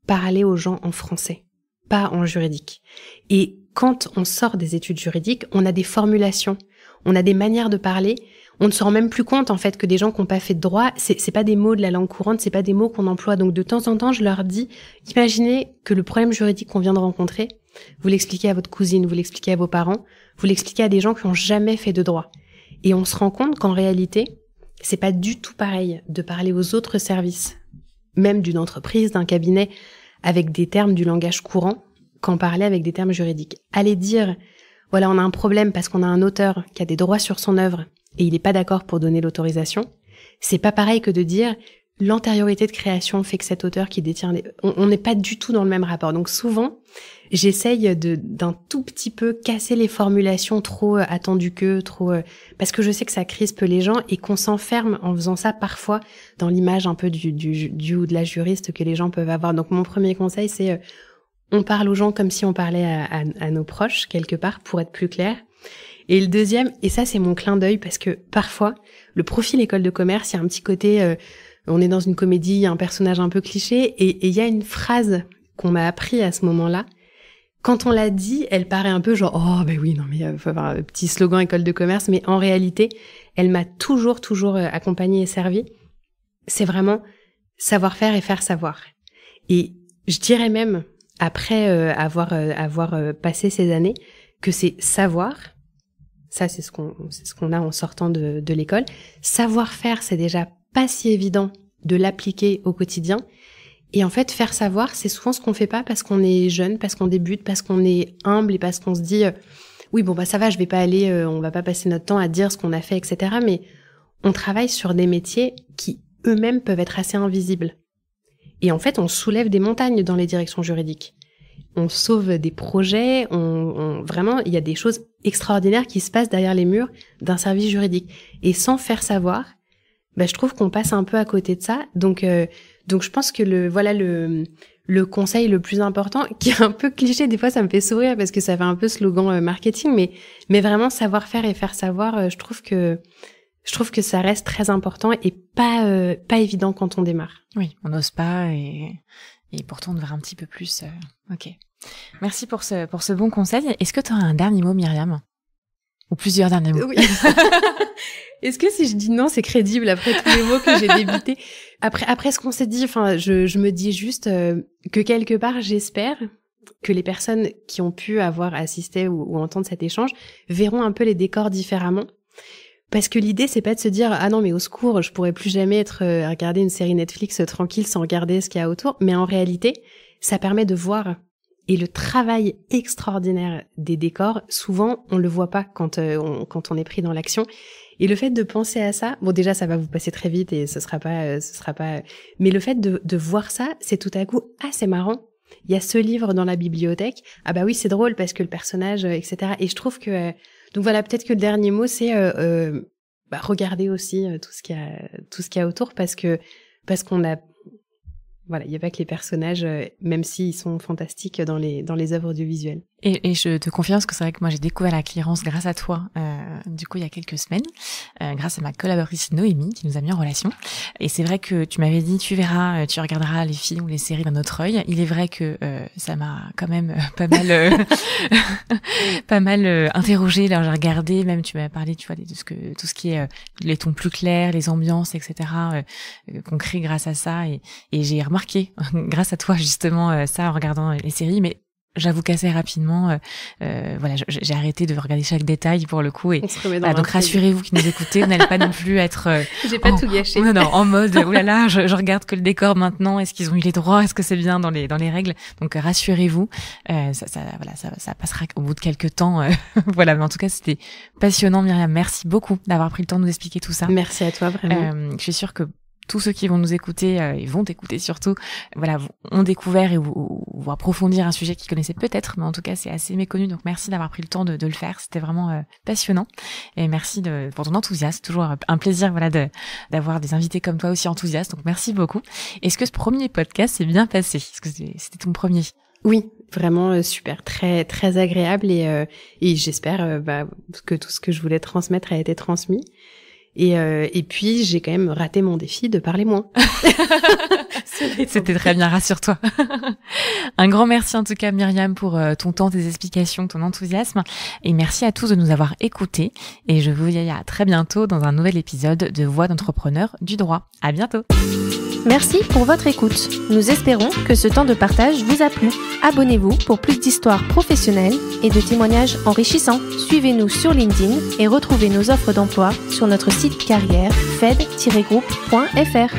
parler aux gens en français, pas en juridique. Et quand on sort des études juridiques, on a des formulations, on a des manières de parler. On ne se rend même plus compte en fait que des gens qui n'ont pas fait de droit, c'est pas des mots de la langue courante, c'est pas des mots qu'on emploie. Donc de temps en temps, je leur dis, imaginez que le problème juridique qu'on vient de rencontrer, vous l'expliquez à votre cousine, vous l'expliquez à vos parents, vous l'expliquez à des gens qui n'ont jamais fait de droit. Et on se rend compte qu'en réalité, c'est pas du tout pareil de parler aux autres services, même d'une entreprise, d'un cabinet, avec des termes du langage courant, qu'en parler avec des termes juridiques. Aller dire, voilà, on a un problème parce qu'on a un auteur qui a des droits sur son œuvre et il n'est pas d'accord pour donner l'autorisation, c'est pas pareil que de dire l'antériorité de création fait que cet auteur qui détient on n'est pas du tout dans le même rapport. Donc souvent, j'essaye d'un tout petit peu casser les formulations trop attendues parce que je sais que ça crispe les gens et qu'on s'enferme en faisant ça parfois dans l'image un peu du ou de la juriste que les gens peuvent avoir. Donc mon premier conseil, c'est on parle aux gens comme si on parlait à nos proches quelque part pour être plus clair. Et le deuxième, et ça c'est mon clin d'œil parce que parfois le profil école de commerce, il y a un petit côté on est dans une comédie, il y a un personnage un peu cliché et il y a une phrase qu'on m'a appris à ce moment-là. Quand on l'a dit, elle paraît un peu genre oh ben oui non mais faut avoir un petit slogan école de commerce, mais en réalité, elle m'a toujours accompagnée et servie. C'est vraiment savoir faire et faire savoir. Et je dirais même après avoir passé ces années que c'est savoir. Ça c'est ce qu'on a en sortant de l'école. Savoir faire, c'est déjà pas si évident de l'appliquer au quotidien. Et en fait, faire savoir, c'est souvent ce qu'on fait pas parce qu'on est jeune, parce qu'on débute, parce qu'on est humble et parce qu'on se dit oui, bon, bah, ça va, je vais pas aller, on va pas passer notre temps à dire ce qu'on a fait, etc. Mais on travaille sur des métiers qui eux-mêmes peuvent être assez invisibles. Et en fait, on soulève des montagnes dans les directions juridiques. On sauve des projets, vraiment, il y a des choses extraordinaires qui se passent derrière les murs d'un service juridique. Et sans faire savoir, bah, je trouve qu'on passe un peu à côté de ça. Donc je pense que le conseil le plus important, qui est un peu cliché, des fois ça me fait sourire parce que ça fait un peu slogan marketing, mais vraiment savoir faire et faire savoir, je trouve que ça reste très important et pas évident quand on démarre. Oui, on n'ose pas et pourtant on devrait un petit peu plus. Ok. Merci pour ce bon conseil. Est-ce que tu auras un dernier mot, Myriam? Ou plusieurs derniers mots? Oui. Est-ce que si je dis non, c'est crédible après tous les mots que j'ai débutés? Après ce qu'on s'est dit, enfin, je me dis juste que quelque part, j'espère que les personnes qui ont pu avoir assisté ou entendre cet échange verront un peu les décors différemment. Parce que l'idée, c'est pas de se dire ah non mais au secours, je pourrais plus jamais regarder une série Netflix tranquille sans regarder ce qu'il y a autour. Mais en réalité, ça permet de voir. Et le travail extraordinaire des décors, souvent on le voit pas quand on est pris dans l'action. Et le fait de penser à ça, bon déjà ça va vous passer très vite et ce sera pas, mais le fait de voir ça, c'est tout à coup, ah c'est marrant. Il y a ce livre dans la bibliothèque. Ah bah oui, c'est drôle parce que le personnage, etc. Et je trouve que, donc voilà, peut-être que le dernier mot c'est regardez aussi tout ce qu'il y a autour parce qu'on a, voilà, il n'y a pas que les personnages, même s'ils sont fantastiques dans les œuvres audiovisuelles. Et je te confirme que c'est vrai que moi j'ai découvert la clairance grâce à toi, du coup il y a quelques semaines, grâce à ma collaboratrice Noémie qui nous a mis en relation. Et c'est vrai que tu m'avais dit tu verras, tu regarderas les films ou les séries d'un autre œil. Il est vrai que ça m'a quand même pas mal interrogée. Alors j'ai regardé, même tu m'as parlé, tu vois, de tout ce qui est les tons plus clairs, les ambiances, etc. Qu'on crée grâce à ça. Et j'ai remarqué grâce à toi justement ça en regardant les séries, mais j'avoue qu'assez rapidement, voilà, j'ai arrêté de regarder chaque détail pour le coup. Et donc rassurez-vous qui nous écoutez, vous n'allez pas non plus être. J'ai pas tout gâché. Non, en mode oulala, je regarde que le décor maintenant. Est-ce qu'ils ont eu les droits? Est-ce que c'est bien dans les règles? Donc rassurez-vous, ça passera au bout de quelques temps. Voilà, mais en tout cas c'était passionnant, Myriam. Merci beaucoup d'avoir pris le temps de nous expliquer tout ça. Merci à toi vraiment. Je suis sûre que tous ceux qui vont nous écouter et vont t'écouter surtout, voilà, ont découvert et vont approfondir un sujet qu'ils connaissaient peut-être, mais en tout cas c'est assez méconnu. Donc merci d'avoir pris le temps de le faire. C'était vraiment passionnant. Et merci pour ton enthousiasme. Toujours un plaisir, voilà, d'avoir des invités comme toi aussi enthousiastes. Donc merci beaucoup. Est-ce que ce premier podcast s'est bien passé? Est-ce que c'était ton premier? Oui, vraiment super, très très agréable et j'espère que tout ce que je voulais transmettre a été transmis. Et puis j'ai quand même raté mon défi de parler moins. C'était très bien, rassure-toi. Un grand merci en tout cas Myriam pour ton temps, tes explications, ton enthousiasme, et merci à tous de nous avoir écoutés. Et je vous dis à très bientôt dans un nouvel épisode de Voix d'entrepreneurs du droit. À bientôt. Merci pour votre écoute. Nous espérons que ce temps de partage vous a plu. Abonnez-vous pour plus d'histoires professionnelles et de témoignages enrichissants. Suivez-nous sur LinkedIn et retrouvez nos offres d'emploi sur notre site carrière fed-group.fr.